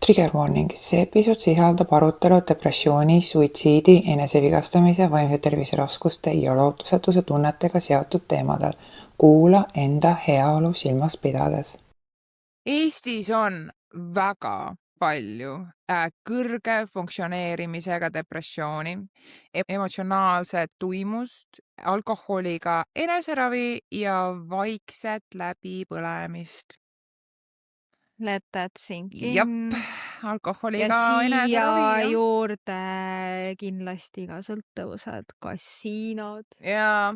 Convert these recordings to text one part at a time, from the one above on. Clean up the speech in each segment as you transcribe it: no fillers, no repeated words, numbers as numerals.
Trigger warning. See episood sisaldab arutelu depressiooni, suitsiidi, enesevigastamise, vaimse tervise raskuste ja lootusetuse tunnetega seotud teemadel. Kuula enda heaolu silmas pidades. Eestis on väga palju kõrge funktsioneerimisega depressiooni, emotsionaalset tuimust, alkoholiga eneseravi ja vaikset läbipõlemist. Let that sink in. Jep, alkoholiga Ja siia eneseravi. juurde kindlasti ka sõltuvused, kasiinod, Ja.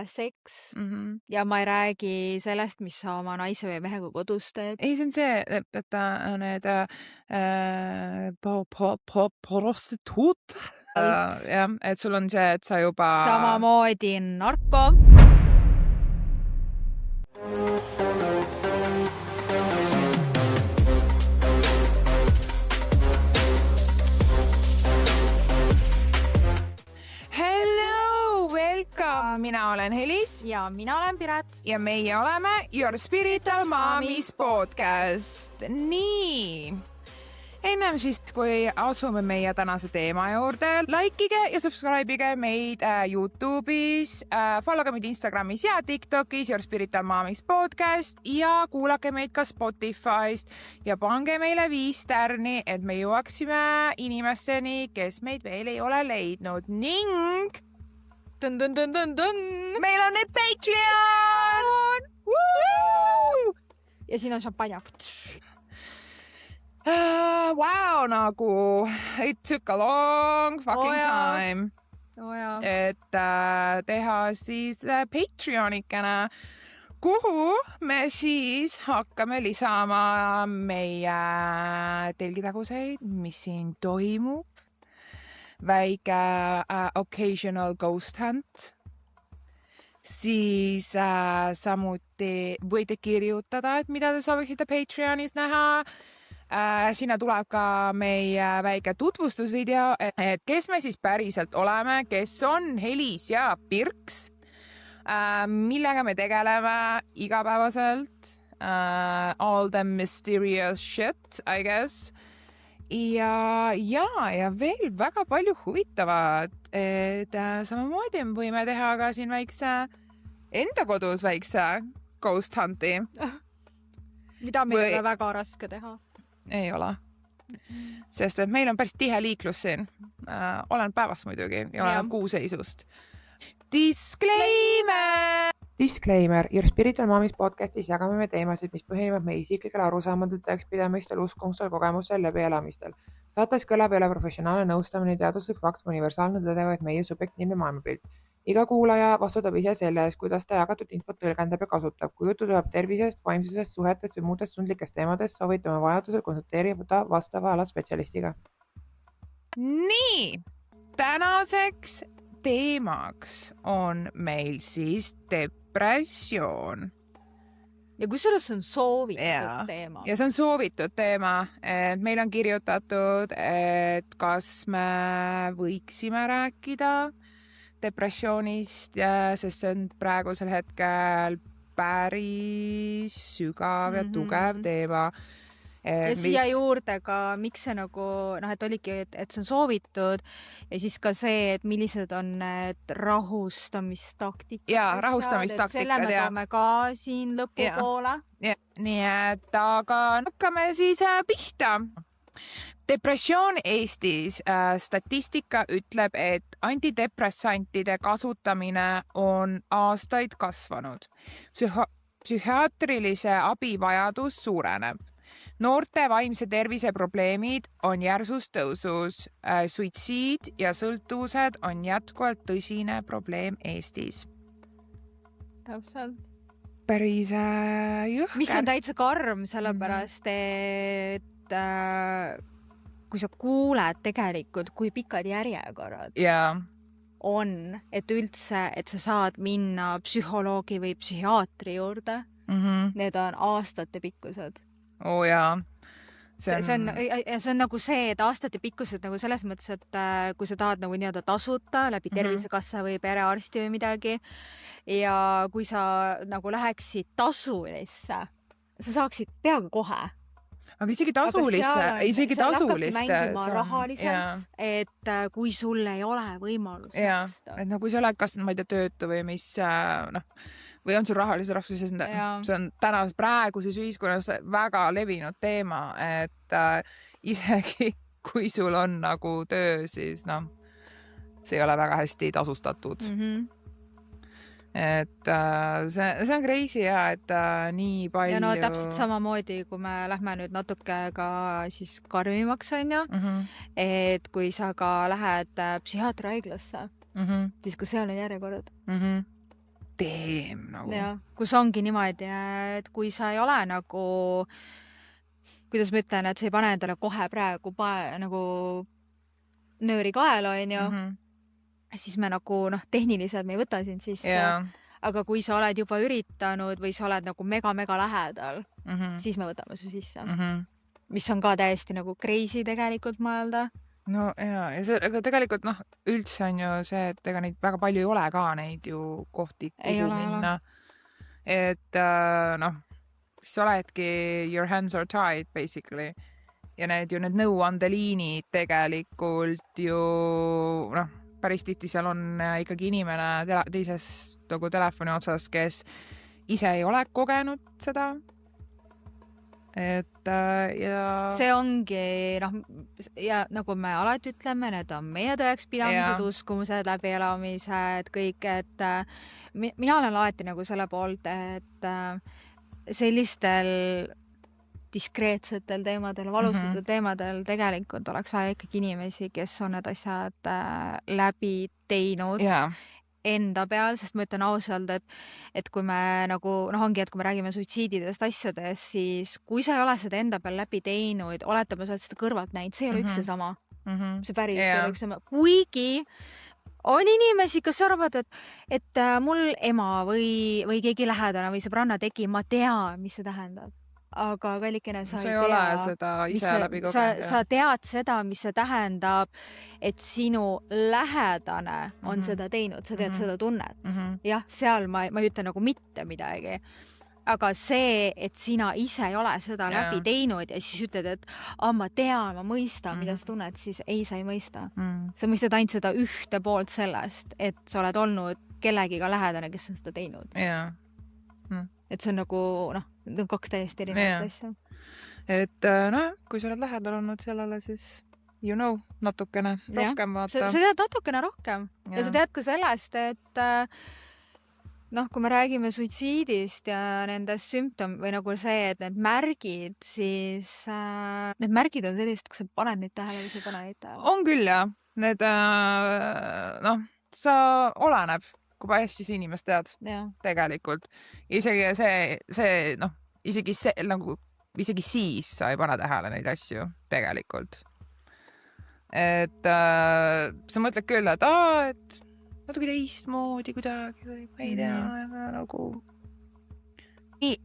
seks. Mm-hmm. Ja ma ei räägi sellest, mis sa oma naise või mehega kodus teed. Ei, see on see, et need prostituut. Jah, et sul on see, et sa juba... Samamoodi narko. Hello, welcome! Mina olen Helis. Ja mina olen Piret. Ja meie oleme Your Spiritual Momis podcast. Nii. Ennem siis, kui asume meie tänase teema juurde, likeige ja subscribeige meid YouTube'is, followge meid Instagramis ja TikTokis Your Spiritual Momis podcast ja kuulake meid ka Spotify'st ja pange meile 5 tärni, et me jõuaksime inimesteni, kes meid veel ei ole leidnud ning meil on nüüd Patreon! Woo! Ja siin on šampanja. Wow, nagu it took a long fucking time. Et teha siis Patreonikene, kuhu me siis hakkame lisama meie telgitaguseid, mis siin toimub. Väike occasional ghost hunt. Siis samuti võite kirjutada, et mida te sooviksite Patreonis näha. Sinna tuleb ka meie väike tutvustusvideo, et kes me siis päriselt oleme, kes on Helis ja Pirks, millega me tegeleme igapäevaselt, all the mysterious shit, I guess. Ja veel väga palju huvitavat, et samamoodi võime teha ka siin väikse enda kodus väikse ghost hunti. Mida meil ei ole väga raske teha. Ei ole. Sest et meil on päris tihe liiklus siin. Olen päevast muidugi ja olen kuuseisust. Disclaimer! Your Spiritual Momis podcastis jagame me teemasid, mis põhinevad meie isiklikel arusaamadel, tõekspidamistel, uskumustel, kogemustel, läbielamistel. Saates kõlab ei ole professionaalne nõustamine, teaduslik fakt, universaalne tõde, vaid meie subjektiivne maailmapilt. Iga kuulaja vastutab ise selle eest, kuidas ta jagatud infot tõlgendab ja kasutab. Kui jutu tuleb tervisest, vaimsusest, suhetest või muudest tundlikest teemadest, soovitame vajadusel konsulteerida vastava ala spetsialistiga. Nii, tänaseks teemaks on meil siis depressioon. Ja kusjuures on soovitud teema. Ja see on soovitud teema. Meil on kirjutatud, et kas me võiksime rääkida depressioonist, sest see on praegusel hetkel päris sügav ja tugev teema. Ja siia juurde ka, miks see nagu, et oligi, et see on soovitud ja siis ka see, et millised on need rahustamistaktikad. Ja, rahustamistaktikad. Selle me toome ka siin lõpupoole. Nii et aga hakkame siis pihta. Depressioon Eestis statistika ütleb, et antidepressantide kasutamine on aastaid kasvanud. Psühhiaatrilise abi vajadus suureneb. Noorte vaimse tervise probleemid on järsus tõusus. Suitsiid ja sõltuvused on jätkuvalt tõsine probleem Eestis. Täpselt. Päris jõhker. Mis on täitsa karm, sellepärast, et kui sa kuuled tegelikult, kui pikad järjekorrad on, et üldse, et sa saad minna psühholoogi või psühhiaatri juurde, need on aastate pikkused. Jaa. See on nagu see, et aastate pikkused nagu selles mõttes, et kui sa tahad nagu nii-öelda tasuta läbi Tervisekassa või perearsti või midagi ja kui sa nagu läheksid tasulisse, sa saaksid peaaegu kohe. aga isegi tasuliste. Seal hakkabki mängima rahaliselt, et kui sul ei ole võimalust. Et no kui sa oled kas, ma ei tea, töötu või mis, või on sul rahalise raskusi, see on tänases praeguses ühiskonnas väga levinud teema, et isegi kui sul on nagu töö, siis see ei ole väga hästi tasustatud. Et see on crazy et nii palju. Ja täpselt samamoodi, kui me lähme nüüd natuke ka siis karmimaks, on ju, et kui sa ka lähed psühhiaatriahaiglasse, siis ka seal on järjekorrad. Nagu. Ja, kus ongi niimoodi, et kui sa ei ole nagu, kuidas ma ütlen, et sa ei pane endale kohe praegu nagu nööri kaela, on ju, siis me nagu, tehniliselt me ei võta sind sisse. Aga kui sa oled juba üritanud või sa oled nagu mega lähedal, siis me võtame su sisse. Mis on ka täiesti nagu crazy tegelikult mõelda. No ja see, aga tegelikult üldse on ju see, et ega neid väga palju ei ole ka neid ju kohti, kuhu minna. Et sa oledki your hands are tied basically. Ja need nõuandeliinid tegelikult ju päris tihti seal on ikkagi inimene teises nagu telefoni otsas, kes ise ei ole kogenud seda. Et ja see ongi ja nagu me alati ütleme, need on meie tõeks pidamised, uskumused, läbielamised, kõik, et mina olen alati nagu selle poolt, et sellistel diskreetsetel teemadel, valusatel teemadel tegelikult oleks vaja ikkagi inimesi, kes on need asjad läbi teinud enda peal, sest ma ütlen ausalt, et kui me nagu, ongi, et kui me räägime suitsiididest asjadest, siis kui sa ei ole seda enda peal läbi teinud, oletame, sa oled seda kõrvalt näinud, see ei ole üks ja sama. See päris ei ole üks sama. Kuigi on inimesi, kes arvavad, et mul ema või keegi lähedane või sõbranna tegi, ma tean, mis see tähendab. Aga kallikene, sa ei ole seda ise läbi kogenud. Sa tead seda, mis see tähendab, et sinu lähedane on seda teinud, sa tead seda tunnet. Jah, seal ma ei ütle nagu mitte midagi. Aga see, et sina ise ei ole seda läbi teinud ja siis ütled, et ma tean, ma mõistan, mida sa tunned, siis ei, sa ei mõista. Sa mõistad ainult seda ühte poolt sellest, et sa oled olnud kellegiga lähedane, kes on seda teinud. Et see on nagu, kaks täiesti erinevat asja. Et kui sa oled lähedal olnud sellele, siis natukene rohkem vaata. Sa tead natukene rohkem. Ja sa tead ka sellest, et kui me räägime suitsiidist ja nendest või nagu see, et need märgid, siis need märgid on sellist, kas sa paned neid tähele või sa ei pane neid tähele? On küll, jah. Need, sa oleneb, kui hästi sa inimest tead tegelikult. Isegi isegi siis sa ei pane tähele neid asju tegelikult. Et sa mõtled küll, et natuke teistmoodi kuidagi või ma ei tea, nagu.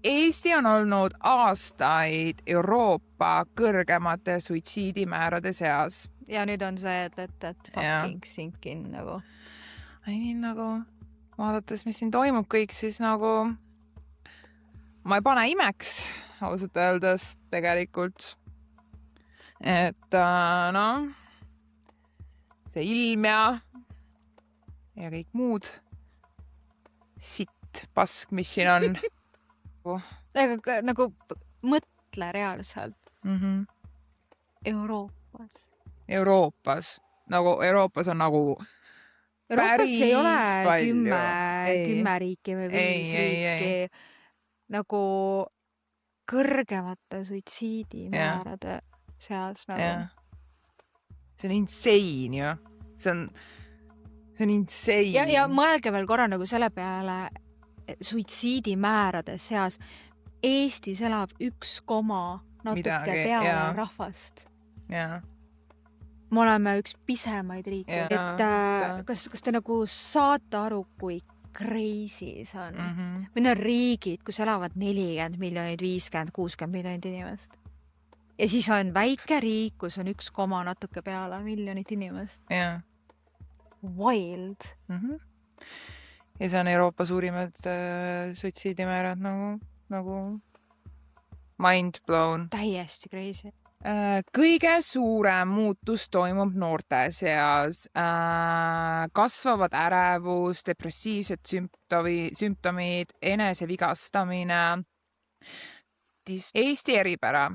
Eesti on olnud aastaid Euroopa kõrgemate suitsiidimäärade seas. Ja nüüd on see, et fucking sinkin nagu. Nagu vaadates, mis siin toimub kõik, siis nagu ma ei pane imeks ausalt öeldes tegelikult. Et see ilm ja kõik muud sitt pask, mis siin on. Aga nagu mõtle reaalselt. Euroopas. Nagu Euroopas on nagu Euroopas ei ole 10 riiki või 5 riiki nagu kõrgemate suitsiidimäärade seas nagu. See on insane ju. See on insane. Ja mõelge veel korra nagu selle peale suitsiidimäärade seas. Eestis elab 1, natuke peale rahvast. Me oleme üks pisemaid riike. Et kas te nagu saate aru, kui crazy see on? Meil on riigid, kus elavad 40 miljonit, 50, 60 miljonit inimest. Ja siis on väike riik, kus on 1, natuke peale miljonit inimest. Wild. Ja see on Euroopa suurimad suitsiidimäärad nagu mind blown. Täiesti crazy. Kõige suurem muutus toimub noorte seas. Kasvavad ärevus, depressiivsed sümptomid, enesevigastamine. Eesti eripära,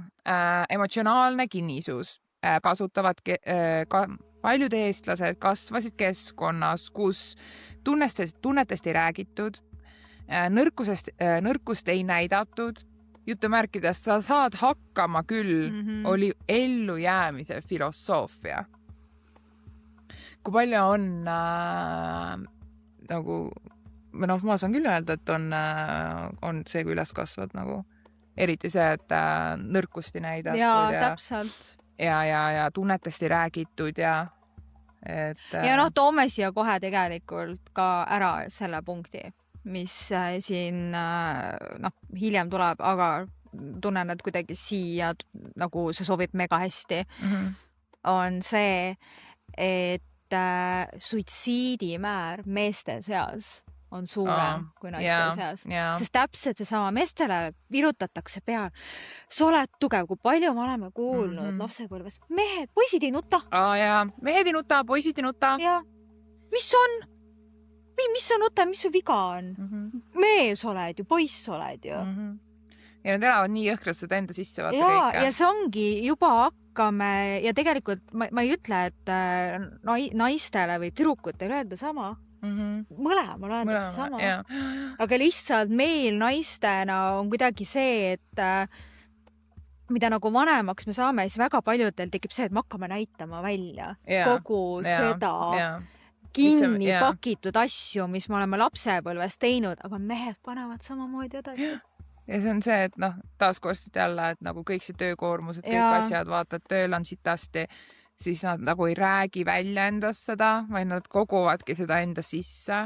emotsionaalne kinnisus. Kasutavad paljud eestlased kasvasid keskkonnas, kus tunnetest ei räägitud, nõrkust ei näidatud. Jutumärkides sa saad hakkama küll, oli ellujäämise filosoofia. Kui palju on nagu, ma saan küll öelda, et on see, kui üles kasvad nagu, eriti see, et nõrkust ei näidatud. Jaa, täpselt. Ja tunnetest ei räägitud ja toome siia kohe tegelikult ka ära selle punkti, mis siin hiljem tuleb, aga tunnen, et kuidagi siia nagu see sobib mega hästi, on see, et suitsiidimäär meeste seas on suurem kui naiste seas. Sest täpselt seesama meestele virutatakse peal. Sa oled tugev, kui palju me oleme kuulnud lapsepõlves. Mehed, poisid ei nuta. Mehed ei nuta, poisid ei nuta. Ja mis on? Mis sa nuta, mis su viga on? Mees oled ju, poiss oled ju. Ja nad elavad nii jõhkralt seda enda sisse vaata kõike. Ja see ongi, juba hakkame, ja tegelikult ma ei ütle, et naistele või tüdrukutele öelda sama. Mõlemal öeldakse sama. Aga lihtsalt meil naistena on kuidagi see, et mida nagu vanemaks me saame, siis väga paljudel tekib see, et me hakkame näitama välja kogu seda kinni pakitud asju, mis me oleme lapsepõlves teinud, aga mehed panevad samamoodi edasi. Ja see on see, et taaskordselt jälle, et nagu kõik see töökoormus, et kõik asjad vaatad, tööl on sitasti, siis nad nagu ei räägi välja endast seda, vaid nad koguvadki seda enda sisse.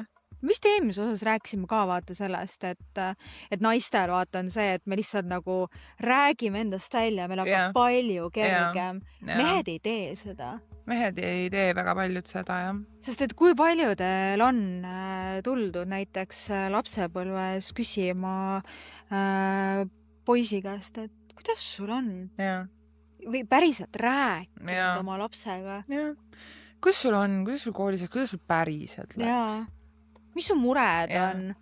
Vist eelmise osas rääkisime ka vaata sellest, et naistel vaata on see, et me lihtsalt nagu räägime endast välja, meil on palju kergem. Mehed ei tee seda. Mehed ei tee väga paljud seda, jah. Sest et kui paljudel on tuldud näiteks lapsepõlves küsima poisi käest, et kuidas sul on? Või päriselt rääkinud oma lapsega. Kus sul on? Kuidas sul koolis on? Kuidas sul päriselt läks? Mis su mured on?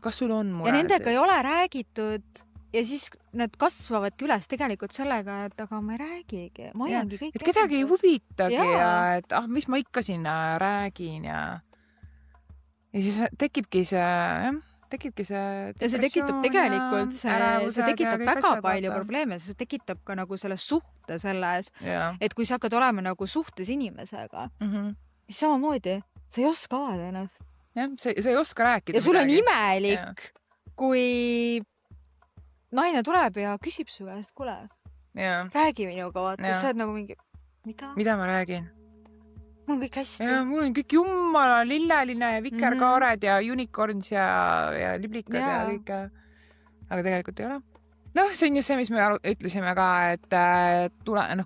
Kas sul on mured? Ja nendega ei ole räägitud ja siis nad kasvavadki üles tegelikult sellega, et aga ma ei räägigi. Ma ojangi kõik. Et kedagi ei huvitagi ja et mis ma ikka siin räägin ja siis tekibki see, ja see tekitab tegelikult see tekitab väga palju probleeme, see tekitab ka nagu selles suhte selles, et kui sa hakkad olema nagu suhtes inimesega, siis samamoodi sa ei oska avada ennast. Sa ei oska rääkida. Ja sul on imelik, kui naine tuleb ja küsib su käest, kuule, räägi minuga, vaata, sa oled nagu mingi, mida? Mida ma räägin? Mul on kõik hästi. Mul on kõik jumala lilleline ja vikerkaared ja unicorns ja liblikad ja kõik. Aga tegelikult ei ole. See on just see, mis me ütlesime ka, et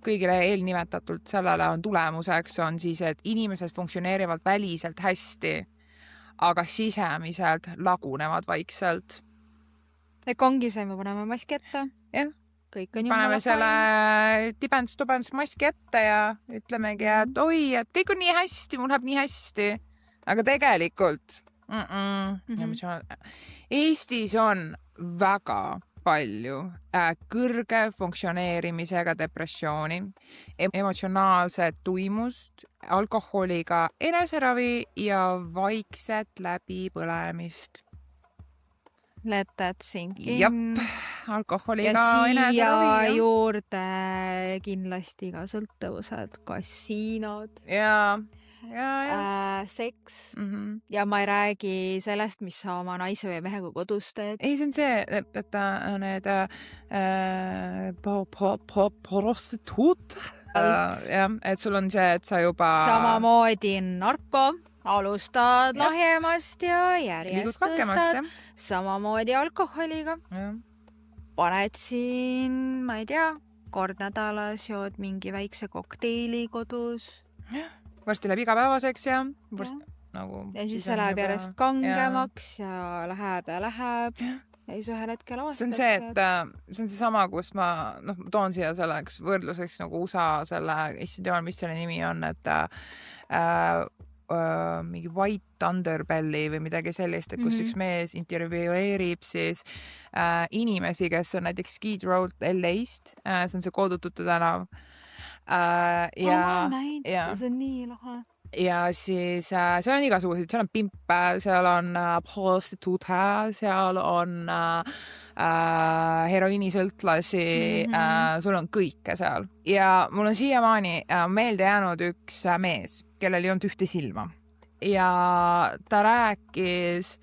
kõigile eelnimetatult sellele on tulemuseks on siis, et inimesed funktsioneerivad väliselt hästi, aga sisemiselt lagunevad vaikselt. Ekk ongi see, me paneme maski ette. Jah. Kõik on paneme selle tibens maski ette ja ütlemegi, et oi, et kõik on nii hästi, mul läheb nii hästi. Aga tegelikult Eestis on väga palju kõrge funktsioneerimisega depressiooni, emotsionaalset tuimust, alkoholiga eneseravi ja vaikset läbipõlemist. Let that sink in. Jep, alkoholiga eneseravi. Ja siia juurde kindlasti ka sõltuvused, kasiinod. Seks. Ja ma ei räägi sellest, mis sa oma naise või mehega kodus teed. Ei, see on see, et need prostituut. Et sul on see, et sa juba... Samamoodi narko. Alustad lahjemast ja järjest tõstad. Samamoodi alkoholiga. Paned siin, ma ei tea, kord nädalas jood mingi väikse kokteili kodus. Varsti läheb igapäevaseks ja siis see läheb järjest kangemaks ja läheb. ja siis ühel hetkel see on see, et see on see sama, kus ma toon siia selleks võrdluseks nagu USA selle, issand jumal, mis selle nimi on, et mingi White Underbelly või midagi sellist, et kus üks mees intervjueerib siis inimesi, kes on näiteks Skid Row LA-st, see on see Koodutute tänav. See on nii lahe. Ja siis seal on igasuguseid, seal on pimpe, seal on prostituute, seal on heroiinisõltlasi, sul on kõike seal. Ja mul on siiamaani meelde jäänud üks mees, kellel ei olnud ühte silma. Ja ta rääkis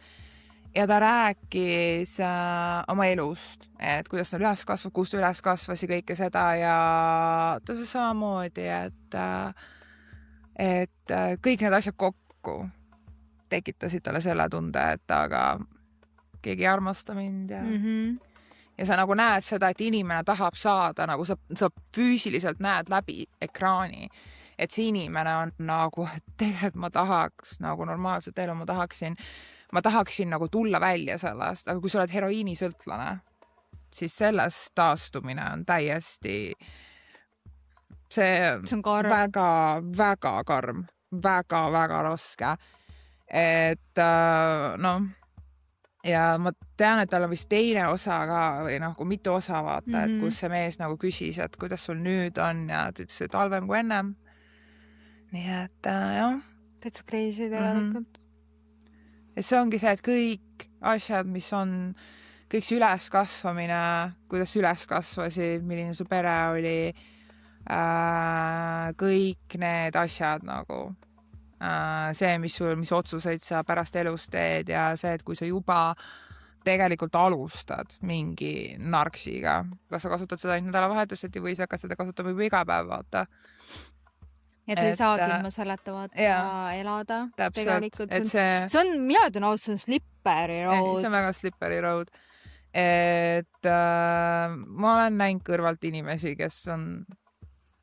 oma elust, et kuidas ta üles kasvab, kust ta üles kasvas ja kõike seda ja ta samamoodi, et kõik need asjad kokku tekitasid talle selle tunde, et aga keegi ei armasta mind ja sa nagu näed seda, et inimene tahab saada, nagu sa füüsiliselt näed läbi ekraani, et see inimene on nagu, et tegelikult ma tahaks nagu normaalset elu, ma tahaksin nagu tulla välja sellest, aga kui sa oled heroiinisõltlane, siis sellest taastumine on täiesti see on väga karm, väga raske. Et ja ma tean, et tal on vist teine osa ka või nagu mitu osa vaata, et kus see mees nagu küsis, et kuidas sul nüüd on ja ta ütles, et halvem kui ennem. Nii et jah. Täitsa crazy tegelikult. Et see ongi see, et kõik asjad, mis on kõik see üleskasvamine, kuidas üles kasvasid, milline su pere oli, kõik need asjad nagu see, mis otsuseid sa pärast elus teed ja see, et kui sa juba tegelikult alustad mingi narksiga, kas sa kasutad seda ainult nädalavahetuseti või sa hakkad seda kasutama juba iga päev, vaata. Et sa ei saagi ilma selleta elada. Tegelikult. See on, mina ütlen aus, see on slippery road. See on väga slippery road. Et ma olen näinud kõrvalt inimesi,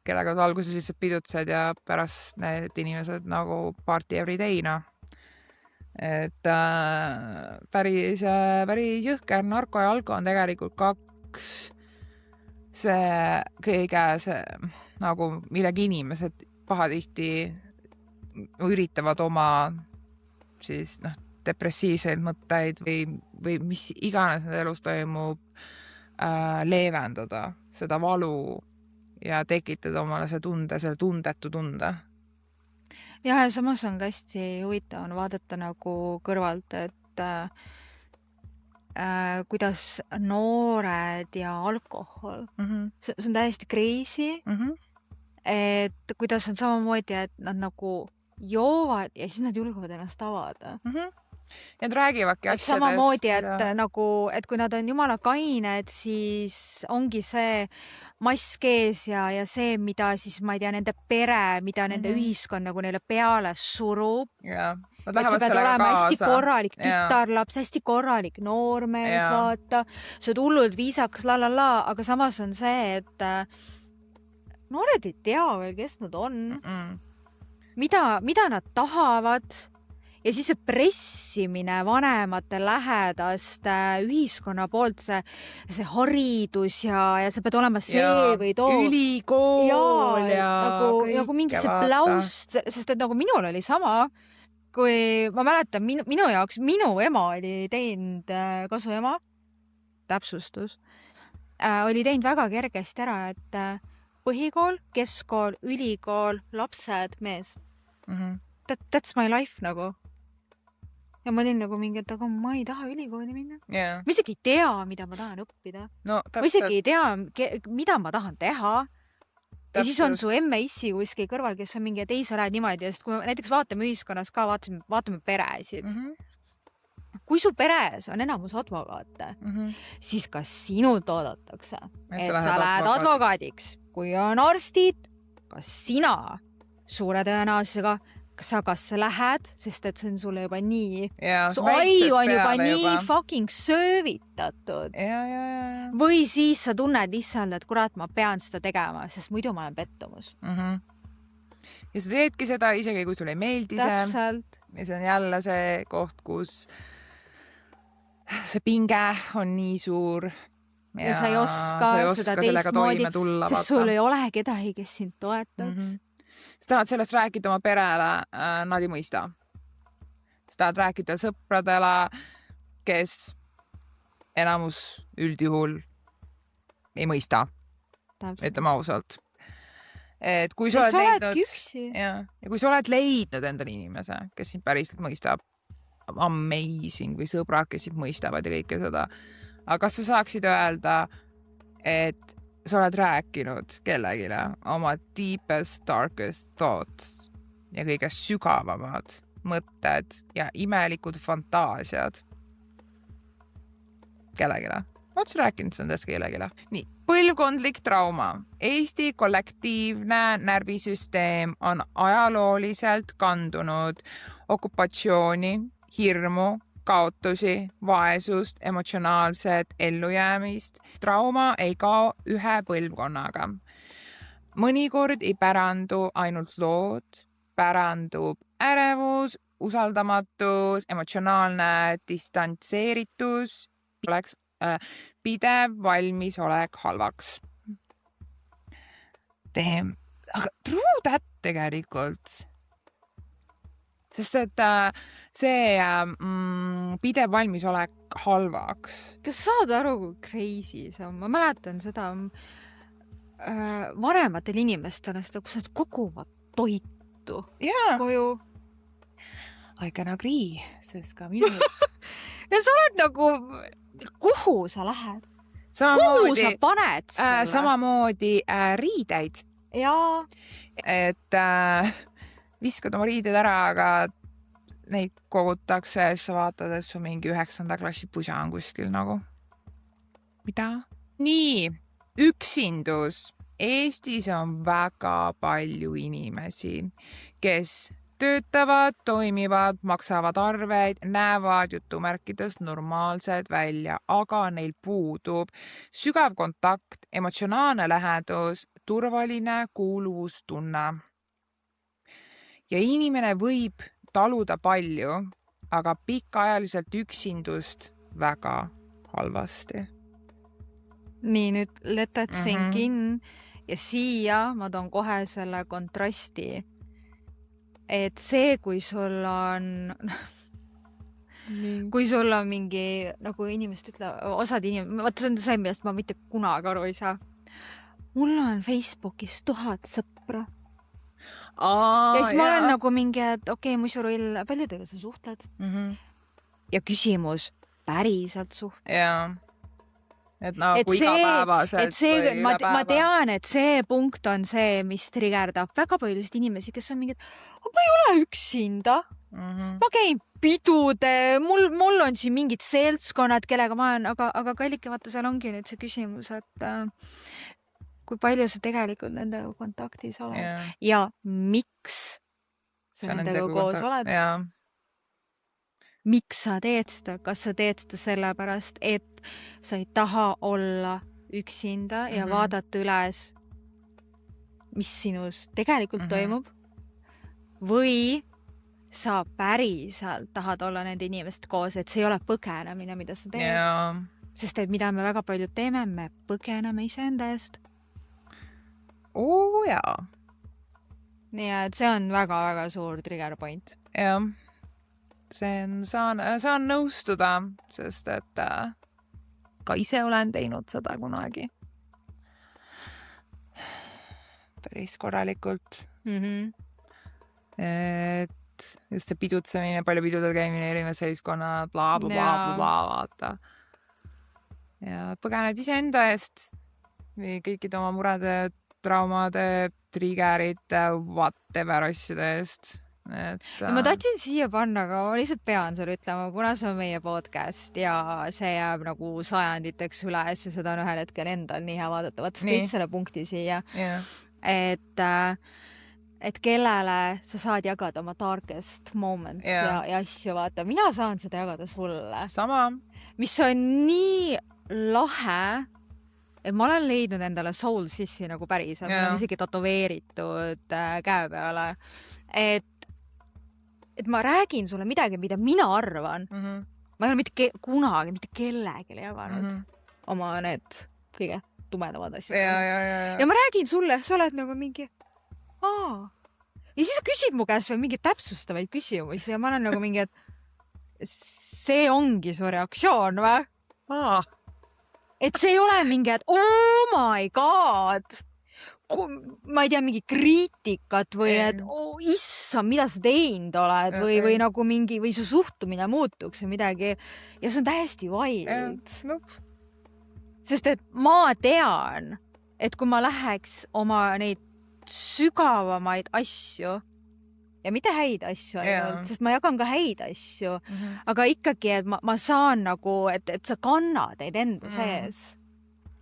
kellega alguses lihtsalt pidutsed ja pärast need inimesed nagu party every day'na. Et päris jõhker narko ja alko on tegelikult kaks see kõige nagu millegi inimesed pahatihti üritavad oma siis depressiivseid mõtteid või mis iganes nende elus toimub leevendada seda valu ja tekitada omale see tunde, selle tundetu tunde. Ja samas on ka hästi huvitav on vaadata nagu kõrvalt, et kuidas noored ja alkohol, see on täiesti crazy, et kuidas on samamoodi, et nad nagu joovad ja siis nad julgevad ennast avada. Need räägivadki asjadest. Samamoodi, et kui nad on jumala kained, siis ongi see mask ees ja see, mida siis, ma ei tea, nende pere, mida nende ühiskond nagu neile peale surub. Et sa pead olema hästi korralik tütarlaps, hästi korralik noormees, vaata. Sa oled hullult viisakas, aga samas on see, et noored ei tea veel, kes nad on. Mida nad tahavad. Ja siis see pressimine vanemate lähedaste ühiskonna poolt, see haridus ja sa pead olema see või too. Ülikool ja nagu mingi see plaust, sest et nagu minul oli sama, kui ma mäletan, minu jaoks, minu ema oli teinud kasuema, täpsustus, oli teinud väga kergesti ära, et põhikool, keskkool, ülikool, lapsed, mees. That's my life nagu. Ja ma olin nagu mingi, et aga ma ei taha ülikooli minna. Ma isegi ei tea, mida ma tahan õppida. Ma isegi ei tea, mida ma tahan teha. Ja siis on su emme-issi kuskil kõrval, kes on mingi teise lähed niimoodi. Sest kui me näiteks vaatame ühiskonnas ka, vaatame peresid. Kui su peres on enamus advokaate, siis kas sinult oodatakse, et sa lähed advokaadiks. Kui on arstid, kas sina suure tõenäosusega kas sa lähed, sest et see on sulle juba nii. Su aju on juba nii fucking söövitatud. Või siis sa tunned lihtsalt, et kurat, ma pean seda tegema, sest muidu ma olen pettumus. Ja sa teedki seda isegi, kui sulle ei meeldi see. Täpselt. Ja see on jälle see koht, kus see pinge on nii suur. Ja sa ei oska seda teistmoodi, sest sul ei ole kedagi, kes sind toetaks. Sa tahad sellest rääkida oma perele, nad ei mõista. Sa tahad rääkida sõpradele, kes enamus üldjuhul ei mõista. Ütleme ausalt. Et kui sa oled leidnud, ja kui sa oled leidnud endale inimese, kes sind päriselt mõistab, amazing, või sõbrad, kes sind mõistavad ja kõike seda. Aga kas sa saaksid öelda, et sa oled rääkinud kellegile oma deepest, darkest thoughts ja kõige sügavamad mõtted ja imelikud fantaasiad kellegile? Oled sa rääkinud sellest kellegile? Nii, põlvkondlik trauma. Eesti kollektiivne närvisüsteem on ajalooliselt kandunud okupatsiooni, hirmu, kaotusi, vaesust, emotsionaalset ellujäämist. Trauma ei kao ühe põlvkonnaga. Mõnikord ei pärandu ainult lood, pärandub ärevus, usaldamatus, emotsionaalne distantseeritus, oleks pidev valmisolek halvaks. Aga true that tegelikult. Sest et see pidev valmisolek halvaks. Kas saad aru, kui crazy see on? Ma mäletan seda vanematel inimestel, kus nad koguvad toitu koju. I can agree, sest ka minu. Ja sa oled nagu, kuhu sa lähed? Kuhu sa paned selle? Samamoodi riideid. Jaa. Et viskad oma riided ära, aga neid kogutakse ja sa vaatad, et su mingi 9. klassi pusa on kuskil nagu. Mida? Nii, üksindus. Eestis on väga palju inimesi, kes töötavad, toimivad, maksavad arveid, näevad jutumärkides normaalsed välja, aga neil puudub sügav kontakt, emotsionaalne lähedus, turvaline kuuluvustunne. Ja inimene võib taluda palju, aga pikaajaliselt üksindust väga halvasti. Nii, nüüd let that sink in ja siia ma toon kohe selle kontrasti, et see, kui sul on mingi, nagu inimesed ütlevad, osad inimesed, vaata see on see, millest ma mitte kunagi aru ei saa. Mul on Facebookis 1000 sõpra. Ja siis ma olen nagu mingi, et okei, Musurull, paljudega sa suhtled. Ja küsimus, päriselt suhtled. Jaa. Et nagu igapäevaselt või ülepäeva. Ma tean, et see punkt on see, mis triggerdab väga paljusid inimesi, kes on mingid, ma ei ole üksinda. Ma käin pidude, mul on siin mingid seltskonnad, kellega ma olen, aga kallike, vaata, seal ongi nüüd see küsimus, et kui palju sa tegelikult nendega kontaktis oled ja miks sa nendega koos oled. Miks sa teed seda? Kas sa teed seda sellepärast, et sa ei taha olla üksinda ja vaadata üles, mis sinus tegelikult toimub? Või sa päriselt tahad olla nende inimeste koos, et see ei ole põgenemine, mida sa teed? Sest et mida me väga palju teeme, me põgeneme iseenda eest. Jaa. Nii et see on väga-väga suur trigger point. Jah. Saan nõustuda, sest et ka ise olen teinud seda kunagi. Päris korralikult. Et just see pidutsemine, palju pidudel käimine, erinevad seltskonnad, bla, vaata. Ja põgened iseenda eest või kõikide oma murede, traumade, triggerite, whatever asjade eest. Ja ma tahtsin siia panna, aga ma lihtsalt pean sulle ütlema, kuna see on meie podcast ja see jääb nagu sajanditeks üles ja seda on ühel hetkel endal nii hea vaadata. Vaata, sa tõid selle punkti siia. Et kellele sa saad jagada oma darkest moments ja asju, vaata. Mina saan seda jagada sulle. Sama. Mis on nii lahe, et ma olen leidnud endale soul sissi nagu päriselt. Ma olen isegi tatoveeritud käe peale. Et ma räägin sulle midagi, mida mina arvan. ma ei ole kunagi mitte kellelegi jaganud oma need kõige tumedamad asjad. Ja ma räägin sulle, sa oled nagu mingi ja siis küsid mu käest veel mingeid täpsustavaid küsimusi ja ma olen nagu mingi, et see ongi su reaktsioon või? Et see ei ole mingi, et oh my god, ma ei tea, mingi kriitikat või et issam, mida sa teinud oled või nagu mingi, või su suhtumine muutuks või midagi. Ja see on täiesti wild. Sest et ma tean, et kui ma läheks oma neid sügavamaid asju ja mitte häid asju ainult, sest ma jagan ka häid asju, aga ikkagi, et ma saan nagu, et sa kannad neid enda sees.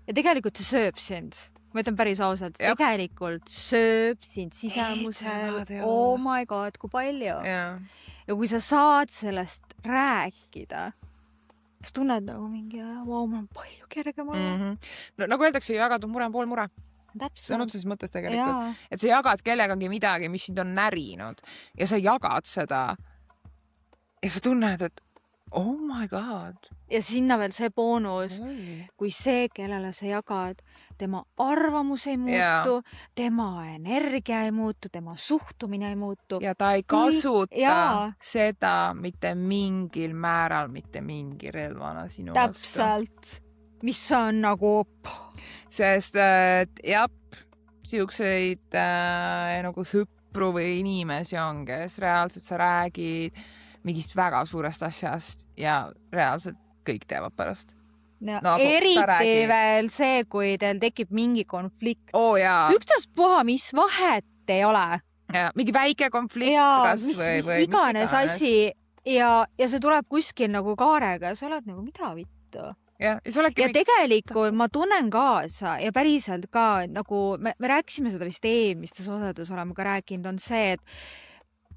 Ja tegelikult see sööb sind. Ma ütlen päris ausalt, tegelikult sööb sind sisemusel. Oh my god, kui palju. Ja kui sa saad sellest rääkida, siis tunned nagu mingi, wow, mul on palju kergem olla. No, nagu öeldakse, jagatud mure on pool mure. See on otseses mõttes tegelikult. Et sa jagad kellegagi midagi, mis sind on närinud ja sa jagad seda ja sa tunned, et oh my god. Ja sinna veel see boonus, kui see, kellele sa jagad, tema arvamus ei muutu, tema energia ei muutu, tema suhtumine ei muutu. Ja ta ei kasuta seda mitte mingil määral, mitte mingi relvana sinu vastu. Täpselt. Mis on nagu... Sest siukseid nagu sõpru või inimesi on, kes reaalselt sa räägid mingist väga suurest asjast ja reaalselt kõik teevad pärast. No, eriti veel see, kui teil tekib mingi konflikt. Ükstaspuha, mis vahet ei ole. Mingi väike konflikt. Mis iganes asi ja see tuleb kuskil nagu kaarega ja sa oled nagu, mida vittu? Ja tegelikult ma tunnen kaasa ja päriselt ka, nagu me rääkisime seda vist eelmistes osades oleme ka rääkinud, on see,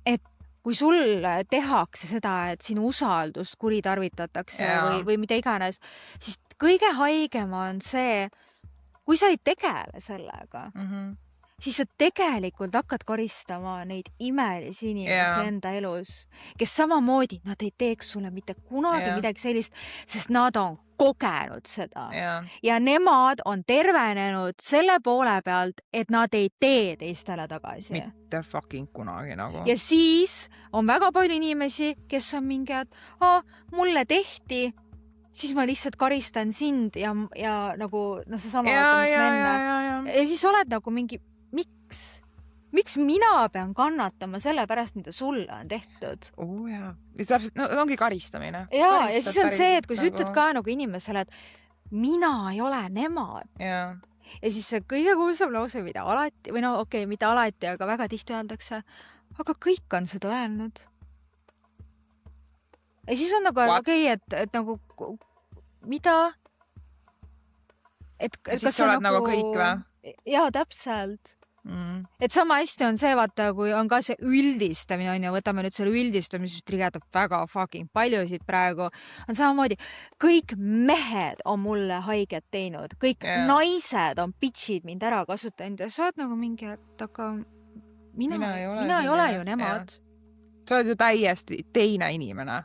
et kui sul tehakse seda, et sinu usaldust kuritarvitatakse või mida iganes, siis kõige haigem on see, kui sa ei tegele sellega, siis sa tegelikult hakkad karistama neid imelisi inimesi enda elus, kes samamoodi, nad ei teeks sulle mitte kunagi midagi sellist, sest nad on kogenud seda. Ja nemad on tervenenud selle poole pealt, et nad ei tee teistele tagasi. Mitte fucking kunagi nagu. Ja siis on väga palju inimesi, kes on mingi, et mulle tehti, siis ma lihtsalt karistan sind ja nagu see sama ja siis oled nagu mingi, miks mina pean kannatama selle pärast, mida sulle on tehtud? Ongi karistamine. Ja siis on see, et kui sa ütled ka nagu inimesele, et mina ei ole nemad. Ja siis see kõige kuulsam lause, mida alati, või no okei, mitte alati, aga väga tihti öeldakse, aga kõik on seda öelnud. Ja siis on nagu, okei, et nagu, mida? Ja siis sa oled nagu kõik või? Jaa, täpselt. Et sama hästi on see, vaata, kui on ka see üldistamine, on ju, võtame nüüd selle üldistamise, mis trigetab väga fucking paljusid praegu, on samamoodi, kõik mehed on mulle haiget teinud, kõik naised on bitchid mind ära kasutanud ja sa oled nagu mingi, et aga mina ei ole ju nemad. Sa oled ju täiesti teine inimene.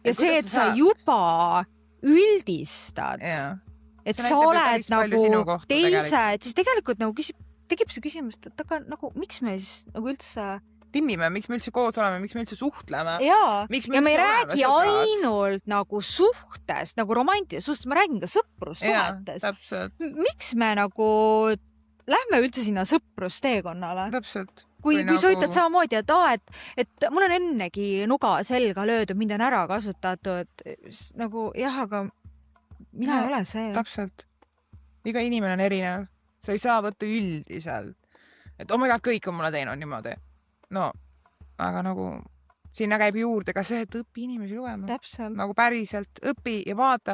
Ja see, et sa juba üldistad, et sa oled nagu teised, siis tegelikult nagu tekib see küsimus, et aga nagu, miks me siis nagu üldse timmime, miks me üldse koos oleme, miks me üldse suhtleme? Ja me ei räägi ainult nagu suhtest, nagu romantilisest suhtest, ma räägin ka sõprussuhetest. Miks me nagu lähme üldse sinna sõprusteekonnale? Täpselt. Kui sa ütled samamoodi, et mul on ennegi nuga selga löödud, mind on ära kasutatud, nagu aga mina ei ole see. Täpselt. Iga inimene on erinev. Sa ei saa võtta üldiselt. Et my god, kõik on mulle teinud niimoodi. No, aga nagu sinna käib juurde ka see, et õpi inimesi lugema. Täpselt. Nagu päriselt õpi ja vaata,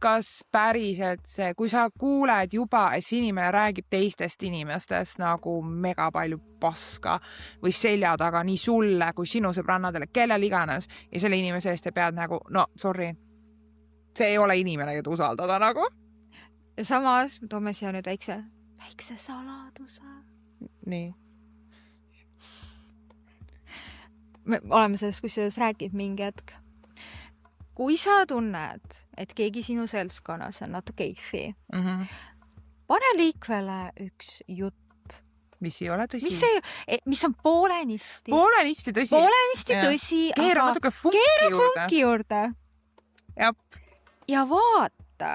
kas päriselt see, kui sa kuuled juba, et see inimene räägib teistest inimestest nagu mega palju paska või selja taga nii sulle kui sinu sõbrannadele, kellel iganes ja selle inimese eest ei pead nagu, no sorry, see ei ole inimene, keda usaldada nagu. Ja samas toome siia nüüd väikse saladuse. Nii. Me oleme sellest kusjuures rääkinud mingi hetk. kui sa tunned, et keegi sinu seltskonnas on natuke ifi, pane liikvele üks jutt. Mis ei ole tõsi. Mis on poolenisti. Poolenisti tõsi. Poolenisti tõsi. Keera natuke funki juurde. Ja vaata,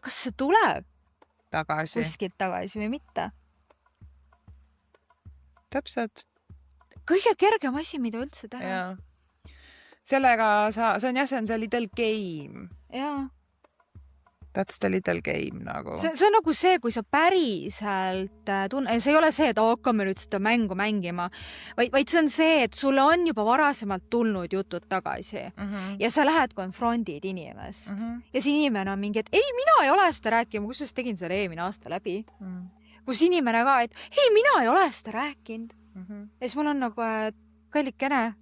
kas see tuleb kuskilt tagasi või mitte. Täpselt. Kõige kergem asi, mida üldse teha. Sellega see on see little game. Jaa. That's the little game nagu. See on nagu see, kui sa päriselt see ei ole see, et hakkame nüüd seda mängu mängima, vaid see on see, et sulle on juba varasemalt tulnud jutud tagasi ja sa lähed konfrondid inimest. Ja see inimene on mingi, et ei, mina ei ole seda rääkima, kusjuures tegin seda eelmine aasta läbi. Kus inimene ka, et ei, mina ei ole seda rääkinud. Ja siis mul on nagu, et kallikene,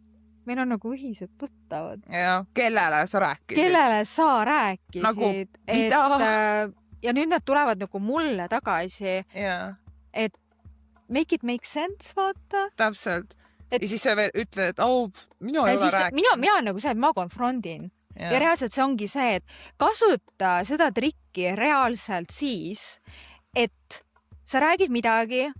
meil on nagu ühised tuttavad. Ja, kellele sa rääkisid? Kellele sa rääkisid. Nagu, mida? Ja nüüd need tulevad nagu mulle tagasi. Et make it make sense, vaata. Täpselt. Ja siis sa veel ütled, et mina ei ole rääkinud. Mina on nagu see, et ma konfrondin. Ja reaalselt see ongi see, et kasuta seda trikki reaalselt siis, et sa räägid midagi,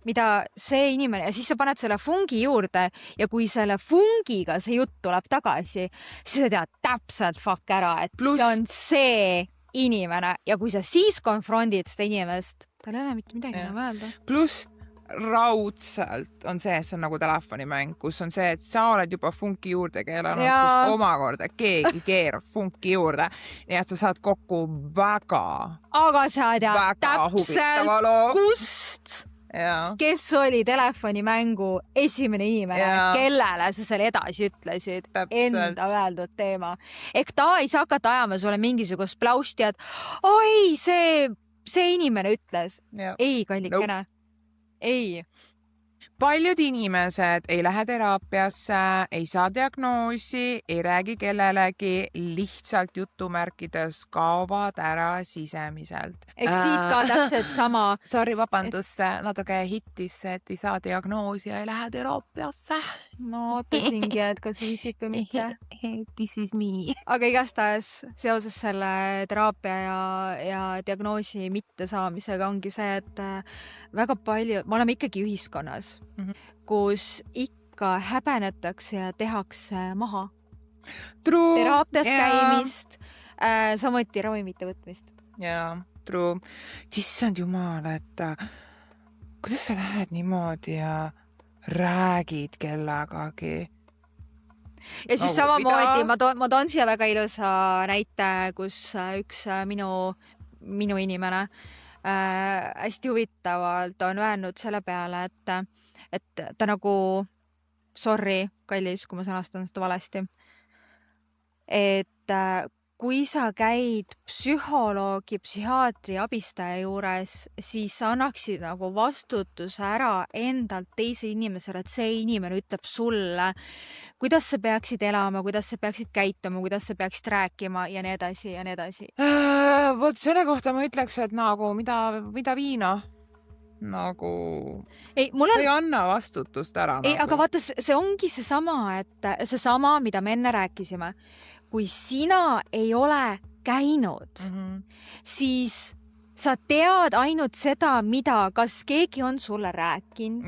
mida see inimene, ja siis sa paned selle fungi juurde ja kui selle fungiga see jutt tuleb tagasi, siis sa tead täpselt fuck ära, et see on see inimene ja kui sa siis konfrondid seda inimest, tal ei ole mitte midagi enam öelda. Plus raudselt on see on nagu telefonimäng, kus on see, et sa oled juba funki juurde keelanud, kus omakorda keegi keerab funki juurde, nii et sa saad kokku aga sa tead täpselt kust kes oli telefonimängu esimene inimene, kellele sa selle edasi ütlesid enda öeldud teema. Ehk ta ei saa hakata ajama sulle mingisugust plausti, et oi, see inimene ütles. Ei, kallikene. Ei. Paljud inimesed ei lähe teraapiasse, ei saa diagnoosi, ei räägi kellelegi, lihtsalt jutumärkides kaovad ära sisemiselt. Eks siit ka täpselt sama. Sorry, vabandust, natuke hittis, et ei saa diagnoosi ja ei lähe teraapiasse. No, tõsingi, et kas see hitib või mitte. This is me. Aga igastahes seoses selle teraapia ja diagnoosi mitte saamisega ongi see, et väga palju, me oleme ikkagi ühiskonnas, kus ikka häbenetakse ja tehakse maha. Teraapias käimist, samuti ravimite võtmist. Jaa, true. Issand jumal, et kuidas sa lähed niimoodi ja räägid kellegagi? Ja siis samamoodi, ma toon siia väga ilusa näite, kus üks minu inimene hästi huvitavalt on öelnud selle peale, et ta nagu, sorry, kallis, kui ma sõnastan seda valesti, et kui sa käid psühholoogi, psühhiaatri abistaja juures, siis sa annaksid nagu vastutuse ära endalt teise inimesele, et see inimene ütleb sulle, kuidas sa peaksid elama, kuidas sa peaksid käituma, kuidas sa peaksid rääkima ja nii edasi ja nii edasi. Vot selle kohta ma ütleks, et nagu mida viina? Nagu ei anna vastutust ära. Ei, aga vaata, see ongi seesama, mida me enne rääkisime. Kui sina ei ole käinud, siis sa tead ainult seda, mida kas keegi on sulle rääkinud,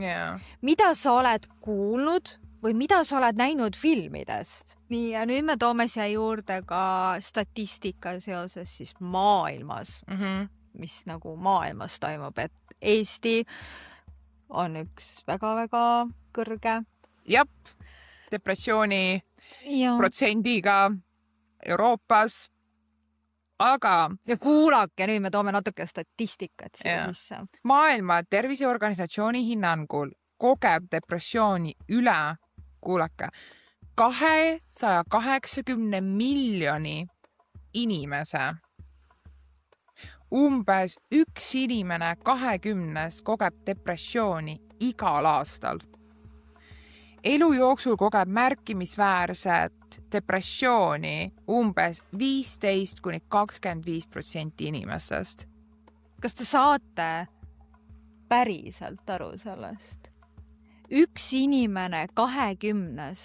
mida sa oled kuulnud või mida sa oled näinud filmidest. Nii, ja nüüd me toome siia juurde ka statistika seoses siis maailmas, mis nagu maailmas toimub, et Eesti on üks väga-väga kõrge. Jap, depressiooni protsendiga Euroopas, aga... Ja kuulake, nüüd me toome natuke statistikat siia sisse. Maailma Terviseorganisatsiooni hinnangul kogeb depressiooni üle, kuulake, 280 miljoni inimese. Umbes üks inimene 20 kogeb depressiooni igal aastal. Elu jooksul kogeb märkimisväärset depressiooni umbes 15–25% inimestest. Kas te saate päriselt aru sellest? Üks inimene 20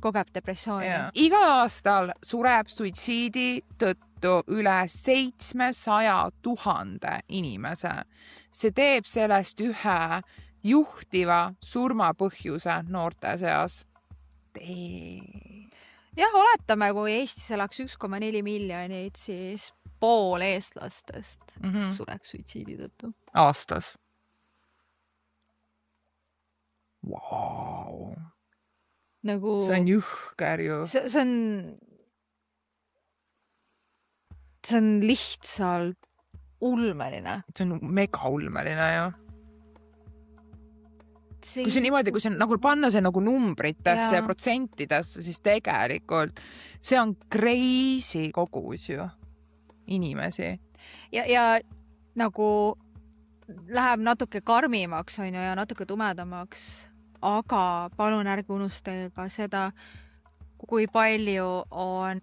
kogeb depressiooni. Igal aastal sureb suitsiidi tõttu üle 700 000 inimese. See teeb sellest ühe juhtiva surmapõhjuse noorte seas. Jah, oletame, kui Eestis elaks 1,4 miljonit, siis pool eestlastest sureks suitsiidi tõttu. Aastas. Wow. Nagu... See on jõhker ju. See on lihtsalt ulmeline. See on mega ulmeline ju. See... Kui see niimoodi, kui see nagu panna see nagu numbritesse ja protsentidesse, siis tegelikult see on crazy kogus ju inimesi. Ja nagu läheb natuke karmimaks on ju, ja natuke tumedamaks, aga palun ärge unustage ka seda, kui palju on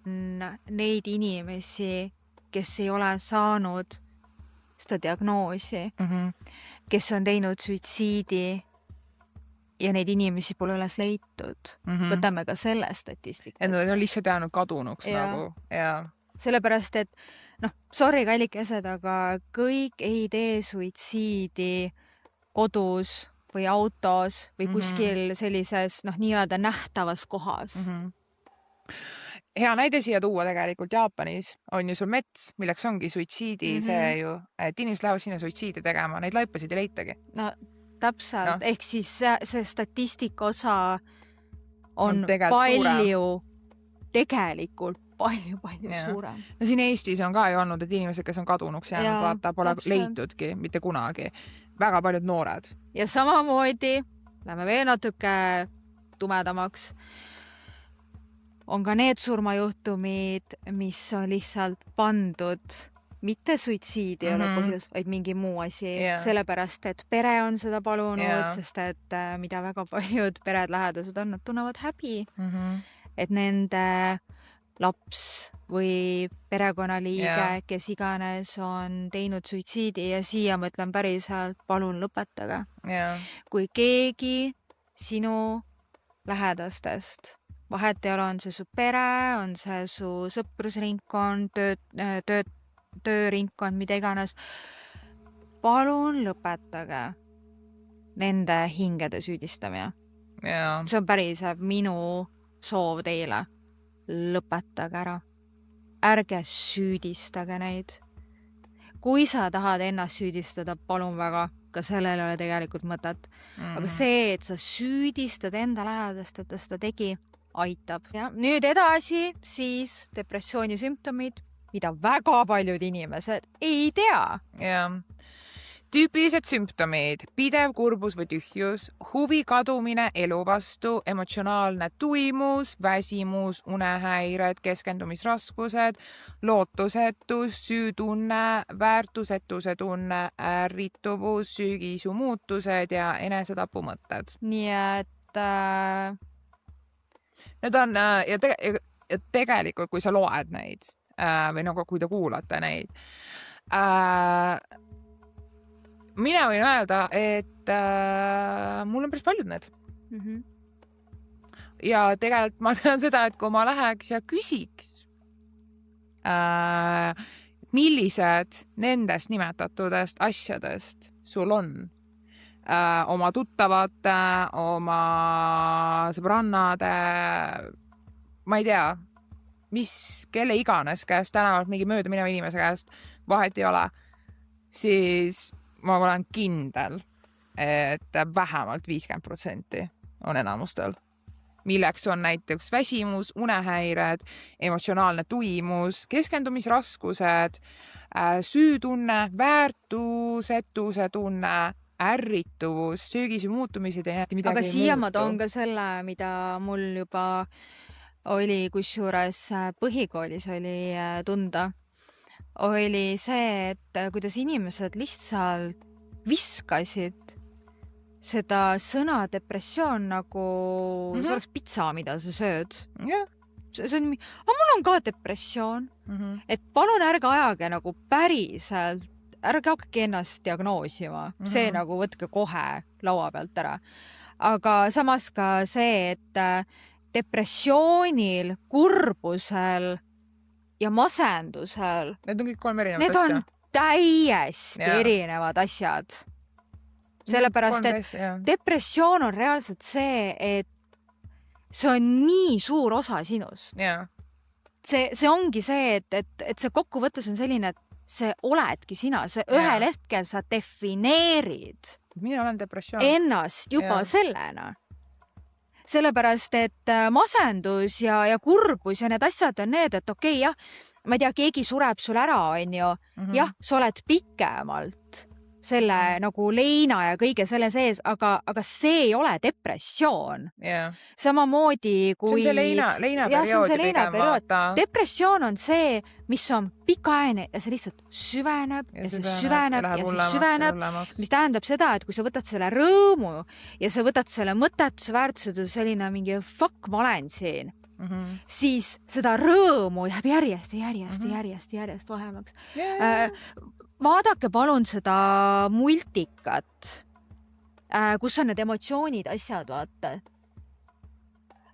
neid inimesi, kes ei ole saanud seda diagnoosi, kes on teinud suitsiidi ja neid inimesi pole üles leitud. Võtame ka selle statistikast. Et nad on lihtsalt jäänud kadunuks nagu. Ja. Sellepärast, et sorry kallikesed, aga kõik ei tee suitsiidi kodus või autos või kuskil sellises nii-öelda nähtavas kohas. Hea näide siia tuua tegelikult Jaapanis on ju sul mets, milleks ongi suitsiidi see ju, et inimesed lähevad sinna suitsiidi tegema, neid laipasid ei leitagi. No täpselt, ehk siis see statistika osa on tegelikult palju suurem. No siin Eestis on ka ju olnud, et inimesed, kes on kadunuks jäänud, vaata, pole leitudki mitte kunagi. Väga paljud noored. Ja samamoodi, lähme veel natuke tumedamaks, on ka need surmajuhtumid, mis on lihtsalt pandud mitte suitsiidi ei ole põhjus, vaid mingi muu asi. Sellepärast, et pere on seda palunud, sest et mida väga paljud pered lähedased on, nad tunnevad häbi. Et nende laps või perekonnaliige, kes iganes on teinud suitsiidi ja siia ma ütlen päriselt, palun lõpetage. Kui keegi sinu lähedastest, vahet ei ole, on see su pere, on see su sõprusringkond, tööringkond, mida iganes. Palun lõpetage nende hingede süüdistamine. See on päris minu soov teile. Lõpetage ära. Ärge süüdistage neid. Kui sa tahad ennast süüdistada, palun väga, ka sellel ei ole tegelikult mõtet. Aga see, et sa süüdistad enda lähedast, et ta seda tegi, aitab. Ja nüüd edasi siis depressiooni sümptomid, mida väga paljud inimesed ei tea. Tüüpilised sümptomid, pidev kurbus või tühjus, huvi kadumine elu vastu, emotsionaalne tuimus, väsimus, unehäired, keskendumisraskused, lootusetus, süütunne, väärtusetuse tunne, ärrituvus, süügiisu muutused ja enesetapumõtted. Nii et need on ja tegelikult, kui sa loed neid või nagu kui te kuulate neid, mina võin öelda, et mul on päris paljud need. Ja tegelikult ma tean seda, et kui ma läheks ja küsiks, millised nendest nimetatudest asjadest sul on oma tuttavate, oma sõbrannade, ma ei tea, kelle iganes käest, tänavalt mingi mööda mineva inimese käest, vahet ei ole, siis ma olen kindel, et vähemalt 50% on enamustel, milleks on näiteks väsimus, unehäired, emotsionaalne tuimus, keskendumisraskused, süütunne, väärtusetuse tunne, ärrituvus, söögisi muutumised ja midagi. Aga siia ma toon ka selle, mida mul juba oli, kusjuures põhikoolis oli tunda. Oli see, et kuidas inimesed lihtsalt viskasid seda sõna depressioon nagu see oleks pitsa, mida sa sööd. See on, mul on ka depressioon. Et palun ärge ajage nagu päriselt, ärge hakake ennast diagnoosima. See nagu võtke kohe laua pealt ära. Aga samas ka see, et depressioonil, kurbusel ja masendusel. Need on kõik 3 erinevat asja. Need on täiesti erinevad asjad. Sellepärast, et depressioon on reaalselt see, et see on nii suur osa sinust. See ongi see, et see kokkuvõttes on selline, et see oledki sina, see ühel hetkel sa defineerid mina olen depressioon. Ennast juba sellena. Sellepärast, et masendus ja kurbus ja need asjad on need, et okei, jah, ma ei tea, keegi sureb sul ära, on ju. Jah, sa oled pikemalt selle nagu leina ja kõige selle sees, aga see ei ole depressioon. Samamoodi kui... See on see leinaperioodi pigem vaata. Depressioon on see, mis on pikaajaline ja see lihtsalt süveneb ja see süveneb ja see süveneb, mis tähendab seda, et kui sa võtad selle rõõmu ja sa võtad selle mõttetuse väärtused selline mingi fuck, ma olen siin, siis seda rõõmu jääb järjest vahemaks. Vaadake palun seda multikat, kus on need emotsioonid, asjad, vaata.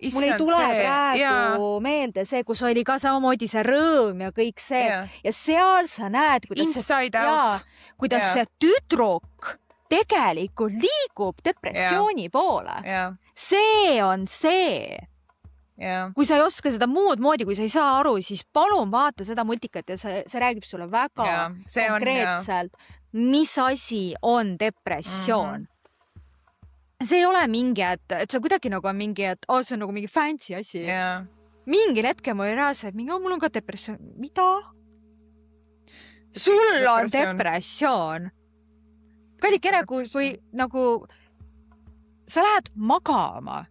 Mul ei tule praegu meelde see, kus oli ka samamoodi see rõõm ja kõik see. Ja seal sa näed, kuidas see tüdruk tegelikult liigub depressiooni poole. See on see. Kui sa ei oska seda muud moodi, kui sa ei saa aru, siis palun vaata seda multikat ja see räägib sulle väga konkreetselt, mis asi on depressioon. See ei ole mingi, et see kuidagi nagu on mingi, et see on nagu mingi fancy asi. Mingil hetkel ma ei rääse, et mul on ka depressioon. Mida? Sul on depressioon. Kallikene, kui nagu sa lähed magama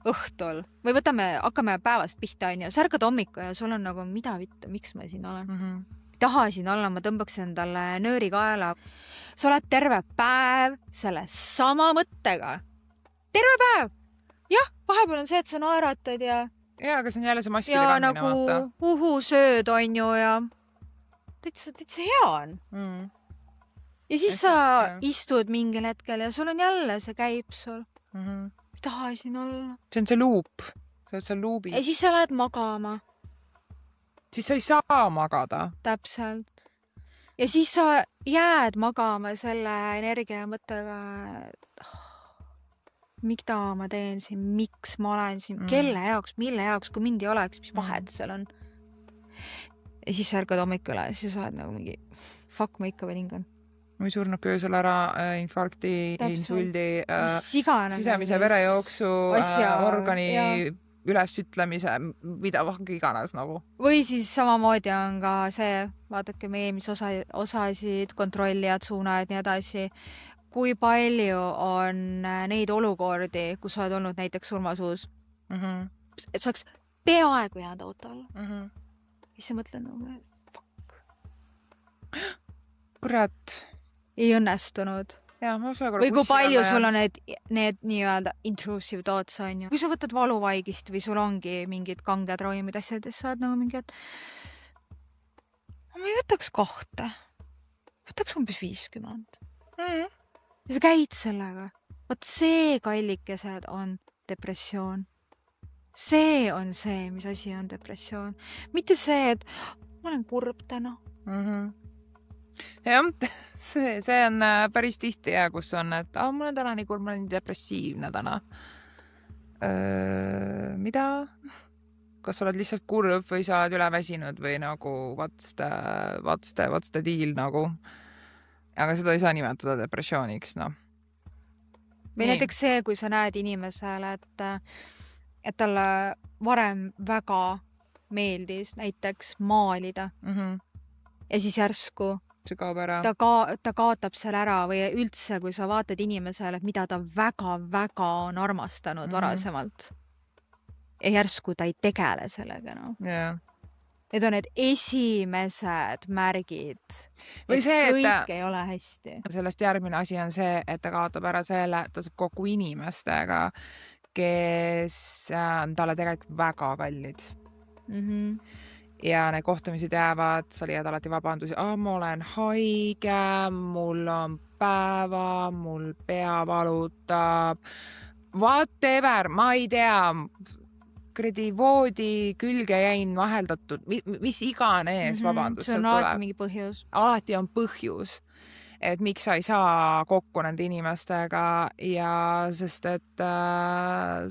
õhtul või hakkame päevast pihta, on ju, sa ärkad hommiku ja sul on nagu, mida vittu, miks ma siin olen? Taha siin olla, ma tõmbaks endale nööri kaela. Sa oled terve päev selle sama mõttega. Terve päev! Jah, vahepeal on see, et sa naeratad ja... aga see on jälle see maskide kandmine, vaata. Ja nagu sööd, on ju, ja täitsa hea on. Ja siis sa istud mingil hetkel ja sul on jälle, see käib sul. Taha siin olla. See on see luup. Sa oled seal luubis. Ja siis sa lähed magama. Siis sa ei saa magada. Täpselt. Ja siis sa jääd magama selle energia mõttega, mida ma teen siin, miks ma olen siin, kelle jaoks, mille jaoks, kui mind ei oleks, mis vahed seal on. Ja siis sa ärkad hommikule ja siis sa oled nagu mingi, fuck, ma ikka veel hingan. Või surnud köösel ära, infarkti, insuldi, sisemise verejooksu, organi ülesütlemise, mida iganes nagu. Või siis samamoodi on ka see, vaadake meie eelmis osasid, kontrollijad, suunajad, nii edasi. Kui palju on neid olukordi, kus sa oled olnud näiteks surmasuus, et sa oleks peaaegu jäänud auto alla. Siis sa mõtled nagu, fuck. Kurat. Ei õnnestunud. Või kui palju sul on need nii-öelda intrusive thoughts on ju. Kui sa võtad valuvaigist või sul ongi mingid kanged ravimid asjad, siis sa oled nagu mingi, et ma ei võtaks 2. Võtaks umbes 50. Ja sa käid sellega. Võt see kallikesed on depressioon. See on see, mis asi on depressioon. Mitte see, et ma olen kurb täna. Jah, see on päris tihti kus on, et mul on täna nii kurb, ma olen nii depressiivne täna. Mida? Kas sa oled lihtsalt kurb või sa oled üleväsinud või nagu what's the deal nagu? Aga seda ei saa nimetada depressiooniks, noh. Või näiteks see, kui sa näed inimesele, et talle varem väga meeldis näiteks maalida ja siis järsku ta kaotab seal ära või üldse, kui sa vaatad inimesele, mida ta väga-väga on armastanud varasemalt ja järsku ta ei tegele sellega. Need on need esimesed märgid, et kõik ei ole hästi. Sellest järgmine asi on see, et ta kaotab ära selle, et ta saab kokku inimestega, kes on talle tegelikult väga kallid. Ja need kohtumised jäävad, sa leiad alati vabandusi, ma olen haige, mul on päeva, mul pea valutab, whatever, ma ei tea, kuradi voodi külge jäin vaheldatud, mis iganes, vabandust. See on alati mingi põhjus. Alati on põhjus, et miks sa ei saa kokku nende inimestega ja sest, et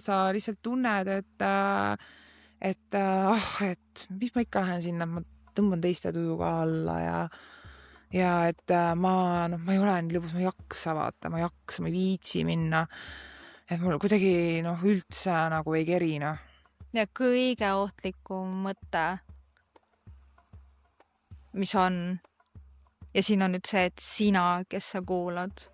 sa lihtsalt tunned, et mis ma ikka lähen sinna, ma tõmban teiste tujuga alla ja et ma ei ole nii lõbus, ma ei jaksa vaata, ma ei viitsi minna. Et mul kuidagi üldse nagu ei kerina. Ja kõige ohtlikum mõte, mis on, ja siin on nüüd see, et sina, kes sa kuulad,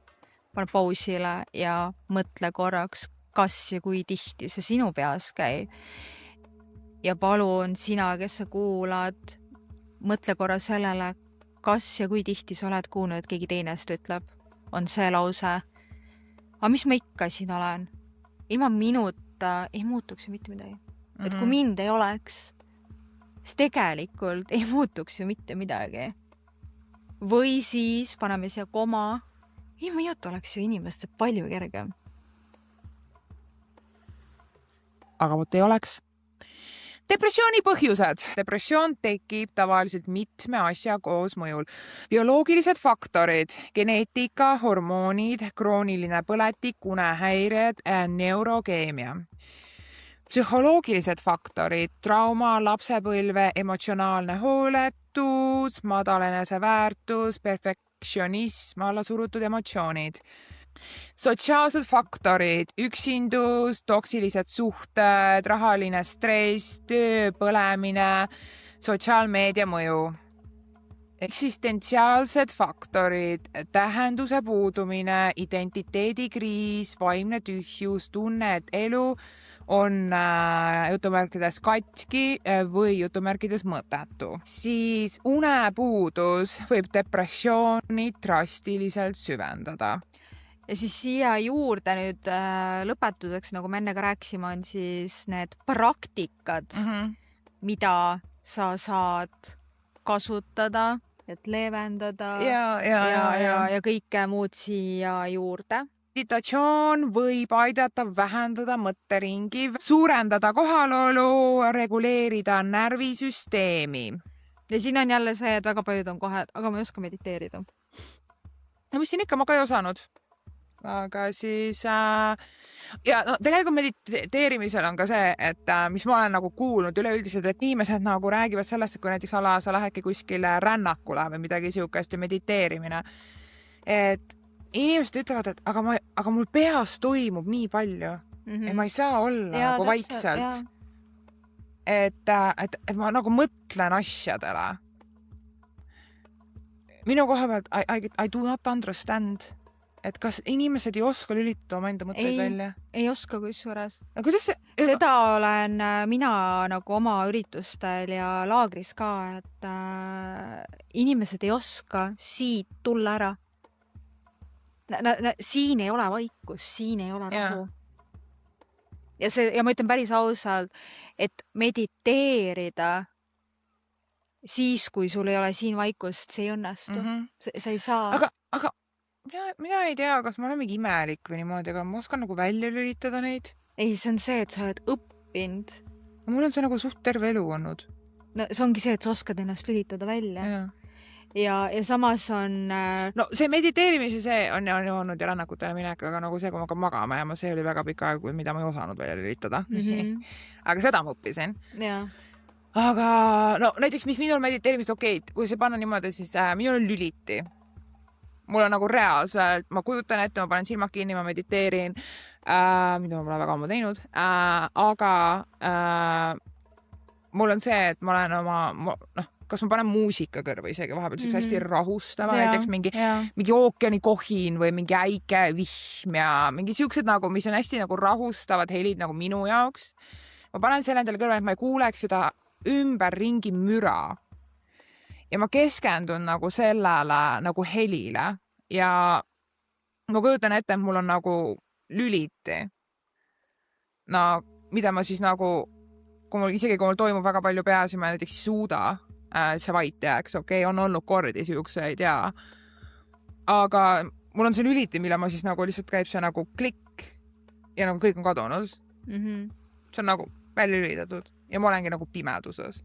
pane pausile ja mõtle korraks, kas ja kui tihti see sinu peas käib. Ja palun sina, kes sa kuulad, mõtle korra sellele, kas ja kui tihti sa oled kuulnud, et keegi teine seda ütleb, on see lause. Aga mis ma ikka siin olen? Ilma minuta ei muutuks ju mitte midagi. Et kui mind ei oleks, siis tegelikult ei muutuks ju mitte midagi. Või siis paneme siia koma. Ilma jutt oleks ju inimestel palju kergem. Aga vot ei oleks. Depressiooni põhjused. Depressioon tekib tavaliselt mitme asja koosmõjul. Bioloogilised faktorid, geneetika, hormoonid, krooniline põletik, unehäired, neurokeemia. Psühholoogilised faktorid, trauma, lapsepõlve, emotsionaalne hooletus, madal eneseväärtus, perfektsionism, allasurutud emotsioonid. Sotsiaalsed faktorid, üksindus, toksilised suhted, rahaline stress, töö põlemine, sotsiaalmeedia mõju. Eksistentsiaalsed faktorid, tähenduse puudumine, identiteedikriis, vaimne tühjus, tunne, et elu on jutumärkides katki või jutumärkides mõttetu. Siis unepuudus võib depressiooni drastiliselt süvendada. Ja siis siia juurde nüüd lõpetuseks, nagu me enne ka rääkisime, on siis need praktikad, mida sa saad kasutada, et leevendada ja kõike muud siia juurde. Meditatsioon võib aidata vähendada mõtteringi, suurendada kohalolu, reguleerida närvisüsteemi. Ja siin on jälle see, et väga paljud on kohe, aga ma ei oska mediteerida. No mis siin ikka, ma ka ei osanud. Aga siis tegelikult mediteerimisel on ka see, et mis ma olen nagu kuulnud üleüldiselt, et inimesed nagu räägivad sellest, et kui näiteks sa lähedki kuskile rännakule või midagi siukest ja mediteerimine, et inimesed ütlevad, et aga mul peas toimub nii palju, et ma ei saa olla nagu vaikselt. Et ma nagu mõtlen asjadele. Minu koha pealt, I do not understand. Et kas inimesed ei oska lülitada oma enda mõtteid välja? Ei oska kusjuures. Kuidas see? Seda olen mina nagu oma üritustel ja laagris ka, et inimesed ei oska siit tulla ära. Siin ei ole vaikus, siin ei ole rahu. Ja ma ütlen päris ausalt, et mediteerida siis, kui sul ei ole siin vaikust, see ei õnnestu. Sa ei saa. Aga mina ei tea, kas ma olen mingi imelik või niimoodi, aga ma oskan nagu välja lülitada neid. Ei, see on see, et sa oled õppinud. Mul on see nagu suht terve elu olnud. No see ongi see, et sa oskad ennast lülitada välja. Ja samas on... No see mediteerimise see on olnud ja rännakutele minek, aga nagu see, kui ma hakkan magama ja see oli väga pikka aega, mida ma ei osanud välja lülitada. Aga seda ma õppisin. Aga no näiteks, mis minul mediteerimist kui see panna niimoodi, siis minul on lüliti. Mul on nagu reaalselt, ma kujutan ette, ma panen silmad kinni, ma mediteerin, mida ma pole väga ammu teinud, aga mul on see, et ma olen kas ma panen muusika kõrva isegi vahepeal selleks hästi rahustava, näiteks mingi ookeani kohin või mingi äike vihm ja mingi siuksed nagu, mis on hästi nagu rahustavad helid nagu minu jaoks. Ma panen selle endale kõrva, et ma ei kuuleks seda ümberringi müra. Ja ma keskendun nagu sellele nagu helile ja ma kujutan ette, et mul on nagu lüliti. No, mida ma siis nagu, kui mul toimub väga palju peas ja ma näiteks ei suuda, see vait jääks, on olnud kordi siukseid ja aga mul on see lüliti, mille ma siis nagu lihtsalt käib see nagu klikk ja nagu kõik on kadunud. See on nagu välja lülitatud ja ma olengi nagu pimeduses.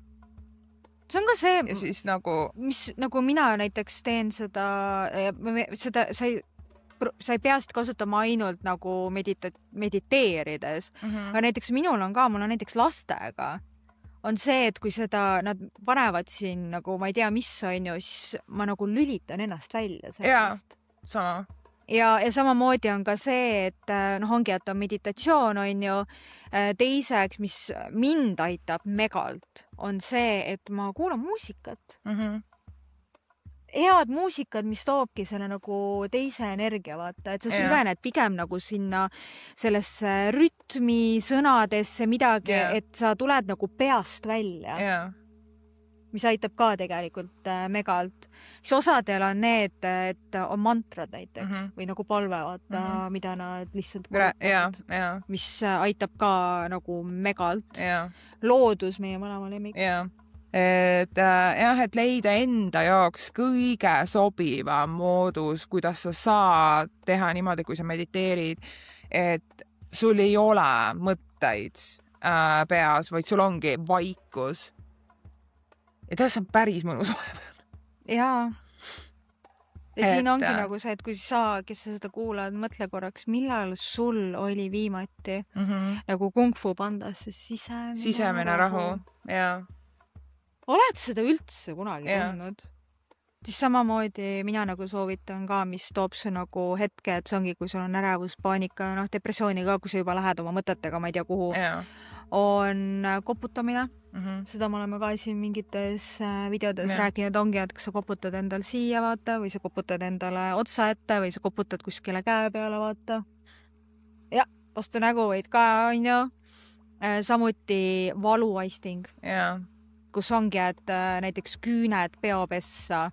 See on ka see, ja siis nagu... mis nagu mina näiteks teen seda sa ei pea seda kasutama ainult nagu mediteerides. Aga näiteks mul on näiteks lastega on see, et kui nad panevad siin nagu, ma ei tea, mis on ju, siis ma nagu lülitan ennast välja sellest. Jaa, sama. Ja samamoodi on ka see, et ongi, et on meditatsioon on ju. Teiseks, mis mind aitab megalt, on see, et ma kuulan muusikat. Head muusikat, mis toobki selle nagu teise energia, vaata, et sa süvened pigem nagu sinna sellesse rütmi, sõnadesse midagi, et sa tuled nagu peast välja. Mis aitab ka tegelikult megalt. Siis osadel on need, et on mantrad näiteks või nagu palve, vaata, mida nad lihtsalt kuulutavad, mis aitab ka nagu megalt. Loodus meie mõlema lemmik. Et leida enda jaoks kõige sobivam moodus, kuidas sa saad teha niimoodi, kui sa mediteerid, et sul ei ole mõtteid peas, vaid sul ongi vaikus. Ja tas on päris mõnus vahepeal. Jaa. Ja siin ongi nagu see, et kui sa, kes sa seda kuulad, mõtle korraks, millal sul oli viimati nagu Kung Fu pandas sisemine rahu. Jaa. Oled seda üldse kunagi tundnud? Siis samamoodi mina nagu soovitan ka, mis toob su nagu hetke, et see ongi, kui sul on ärevus, paanika, depressiooni ka, kui sa juba lähed oma mõtetega, ma ei tea kuhu, on koputamine. Seda me oleme ka siin mingites videodes rääkinud, ongi, et kas sa koputad endal siia, vaata, või sa koputad endale otsa ette, või sa koputad kuskile käe peale, vaata. Ja, vastu nägu võid ka, on ju. Samuti valuaisting. Kus ongi, et näiteks küüned peopessa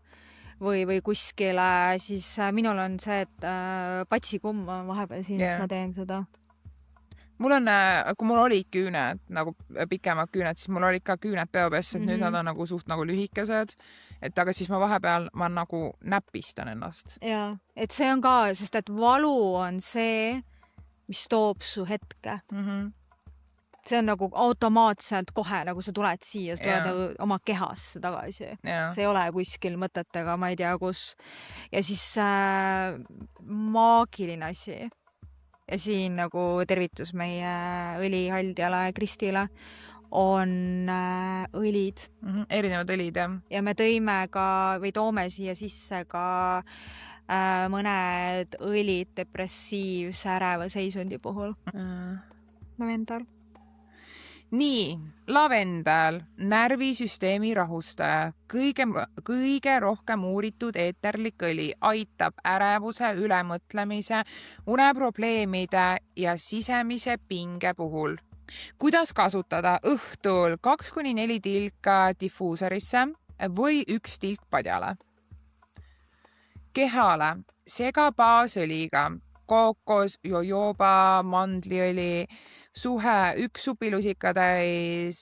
või kuskile, siis minul on see, et patsikumm vahepeal siin, ma teen seda. Mul on, kui mul olid küüned, nagu pikemad küüned, siis mul olid ka küüned peopessa, et nüüd nad on nagu suht nagu lühikesed, et aga siis ma vahepeal nagu näpistan ennast. Jaa, et see on ka, sest et valu on see, mis toob su hetke. See on nagu automaatselt kohe, nagu sa tuled siia, sa tuled nagu oma kehasse tagasi. See ei ole kuskil mõtetega, ma ei tea kus. Ja siis maagiline asi. Ja siin nagu tervitus meie õlihaldjale Kristile on õlid. Erinevad õlid, jah. Ja me tõime ka, või toome siia sisse ka mõned õlid depressiivse äreva seisundi puhul. Lavendal. Nii, lavendal, närvisüsteemi rahustaja, kõige rohkem uuritud eeterlik õli, aitab ärevuse, ülemõtlemise, uneprobleemide ja sisemise pinge puhul. Kuidas kasutada õhtul 2-4 tilka difuuserisse või 1 tilk padjale? Kehale sega baasõliga, kookos, jojoba, mandliõli, suhe 1 supilusikatäis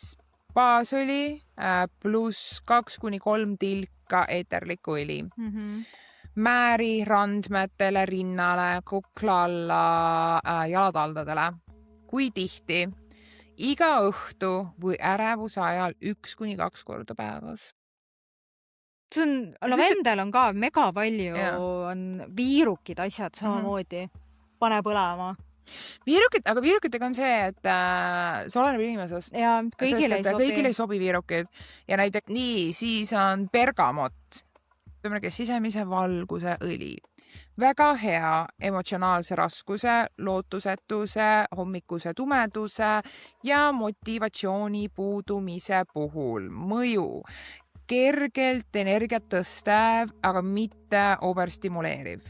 baasõli pluss 2-3 tilka eeterlikku õli. Määri randmetele, rinnale, kukla alla, jalataldadele. Kui tihti? Iga õhtu või ärevuse ajal 1-2 korda päevas. See on, lavendel on ka mega palju, on viirukid asjad samamoodi. Pane põlema. Aga viirukitega on see, et see oleneb inimesest. Ja kõigile ei sobi viirukid. Ja näiteks nii, siis on bergamot. Sisemise valguse õli. Väga hea emotsionaalse raskuse, lootusetuse, hommikuse tumeduse ja motivatsiooni puudumise puhul. Mõju. Kergelt energiat tõstev, aga mitte overstimuleeriv.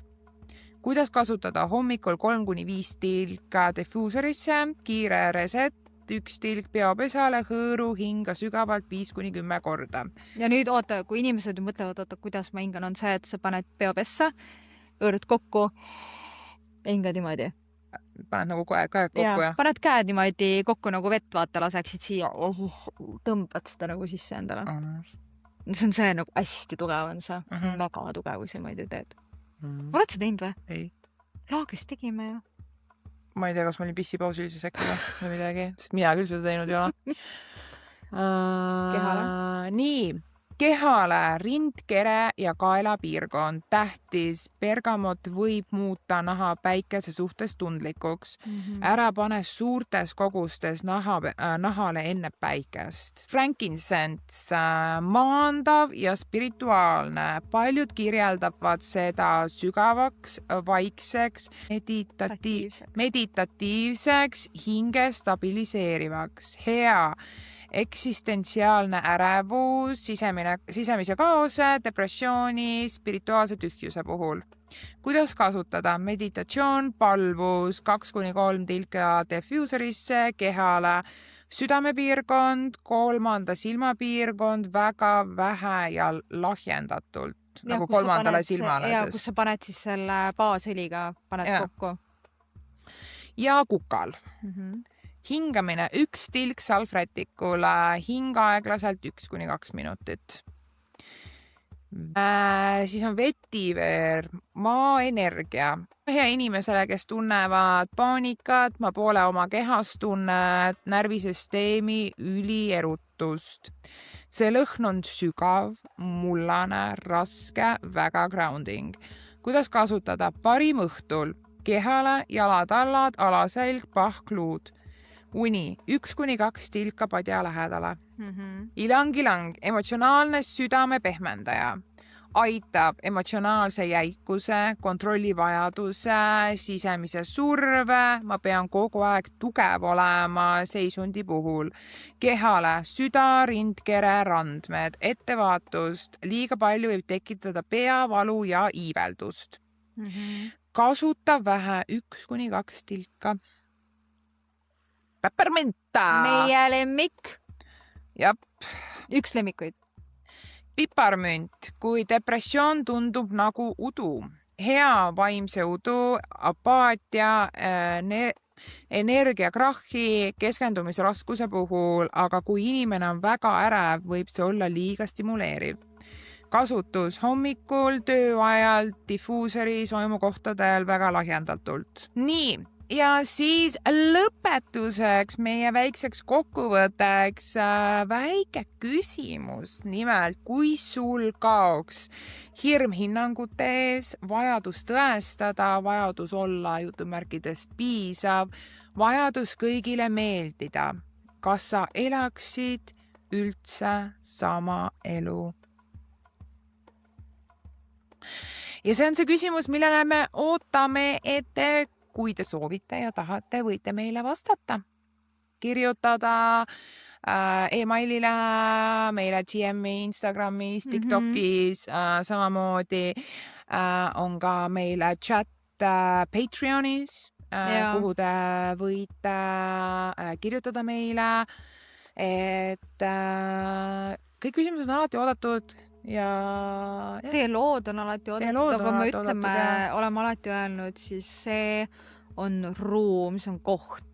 Kuidas kasutada hommikul 3-5 tilka diffuuserisse, kiire reset, 1 tilk peopesale, hõõru hinga sügavalt 5-10 korda. Ja nüüd oota, kui inimesed mõtlevad, kuidas ma hingan, on see, et sa paned peopessa, hõõrud kokku, hingad niimoodi. Paned nagu käed kokku, ja? Paned käed niimoodi kokku nagu vett, vaata, laseksid siia ja siis tõmbad seda nagu sisse endale. See on see nagu hästi tugev on see. Väga tugev, kui sa niimoodi teed. Oled sa teinud või? Ei. Laagris tegime ju. ma ei tea, kas ma olin pissipausil siis äkki või midagi, sest mina küll seda teinud ei ole. Kehale? Nii, kehale rindkere ja kaelapiirkond. Tähtis, bergamot võib muuta naha päikese suhtes tundlikuks. Ära pane suurtes kogustes nahale enne päikest. Frankincense, maandav ja spirituaalne. Paljud kirjeldavad seda sügavaks, vaikseks, meditatiivseks, hinge stabiliseerivaks. Hea eksistentsiaalne ärevus, sisemise kaose, depressiooni, spirituaalse tühjuse puhul. Kuidas kasutada? Meditatsioon, palvus, 2-3 tilka diffuserisse, kehale, südamepiirkond, 3. silmapiirkond, väga vähe ja lahjendatult. Nagu 3. silmale. Ja kus sa paned siis selle baasõliga, paned kokku. Ja kukal. Hingamine 1 tilk salvrätikule, hinga aeglaselt 1-2 minutit. Siis on vetiveer, maaenergia. Hea inimesele, kes tunnevad paanikat, ma poole oma kehas tunnet, närvisüsteemi ülierutust. See lõhn on sügav, mullane, raske, väga grounding. Kuidas kasutada? Parim õhtul, kehale, jalad-allad, alaselg, pahkluud. Uni 1-2 tilka padja lähedale. Ilang, emotsionaalne südame pehmendaja. Aitab emotsionaalse jäikuse, kontrollivajaduse, sisemise surve. Ma pean kogu aeg tugev olema seisundi puhul. Kehale süda, rindkere, randmed, ettevaatust. Liiga palju võib tekitada peavalu ja iiveldust. Kasuta vähe 1-2 tilka. Peppermenta! Meie lemmik. Jap. Üks lemmikuid. Piparmünt, kui depressioon tundub nagu udu. Hea vaimse udu, apaatia, energiakrahhi, keskendumisraskuse puhul, aga kui inimene on väga ärev, võib see olla liiga stimuleeriv. Kasutus hommikul, tööajal, diffuuseri, soimukohtadel väga lahjendatult. Nii. Ja siis lõpetuseks meie väikseks kokkuvõtteks väike küsimus. Nimelt, kui sul kaoks hirm hinnangute ees, vajadus tõestada, vajadus olla jutumärkides piisav, vajadus kõigile meeldida, kas sa elaksid üldse sama elu? Ja see on see küsimus, millele me ootame, et kui te soovite ja tahate, võite meile vastata. Kirjutada emailile, meile DM-i, Instagramis, TikTokis, samamoodi on ka meile chat Patreonis, kuhu te võite kirjutada meile, et kõik küsimused on alati oodatud. Ja teie lood on alati oodatud, aga me ütleme, oleme alati öelnud, siis see on ruum, see on koht,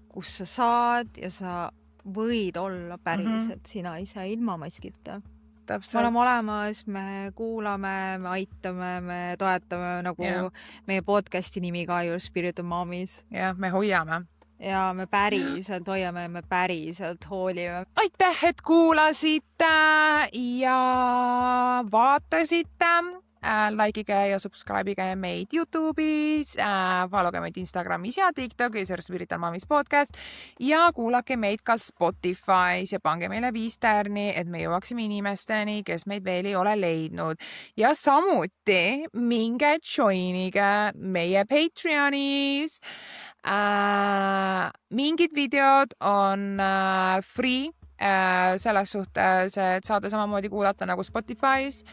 kus sa saad ja sa võid olla päriselt sina ise ilma maskita. Me oleme olemas, me kuulame, me aitame, me toetame, nagu meie podcasti nimi ka ju Spirit of Momis. Ja me hoiame. Ja me päriselt hoiame, me päriselt hoolime. Aitäh, et kuulasite ja vaatasite. Likeige ja subscribeige meid YouTube'is, followge meid Instagramis ja TikTokis, Spirit of Momis podcast ja kuulake meid ka Spotify's ja pange meile 5 tärni, et me jõuaksime inimesteni, kes meid veel ei ole leidnud. Ja samuti minge joinige meie Patreonis. Mingid videod on free selles suhtes, et saate samamoodi kuulata nagu Spotify's.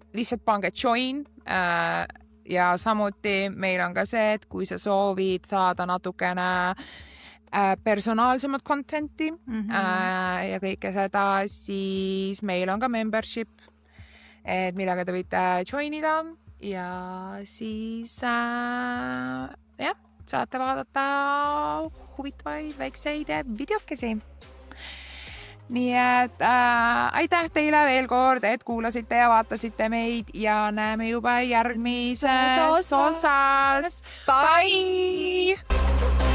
Lihtsalt pange join ja samuti meil on ka see, et kui sa soovid saada natukene personaalsemat contenti ja kõike seda, siis meil on ka membership, et millega te võite joinida ja siis saate vaadata huvitavaid väikseid videokesi. nii et aitäh teile veel kord, et kuulasite ja vaatasite meid ja näeme juba järgmises osas. Bye!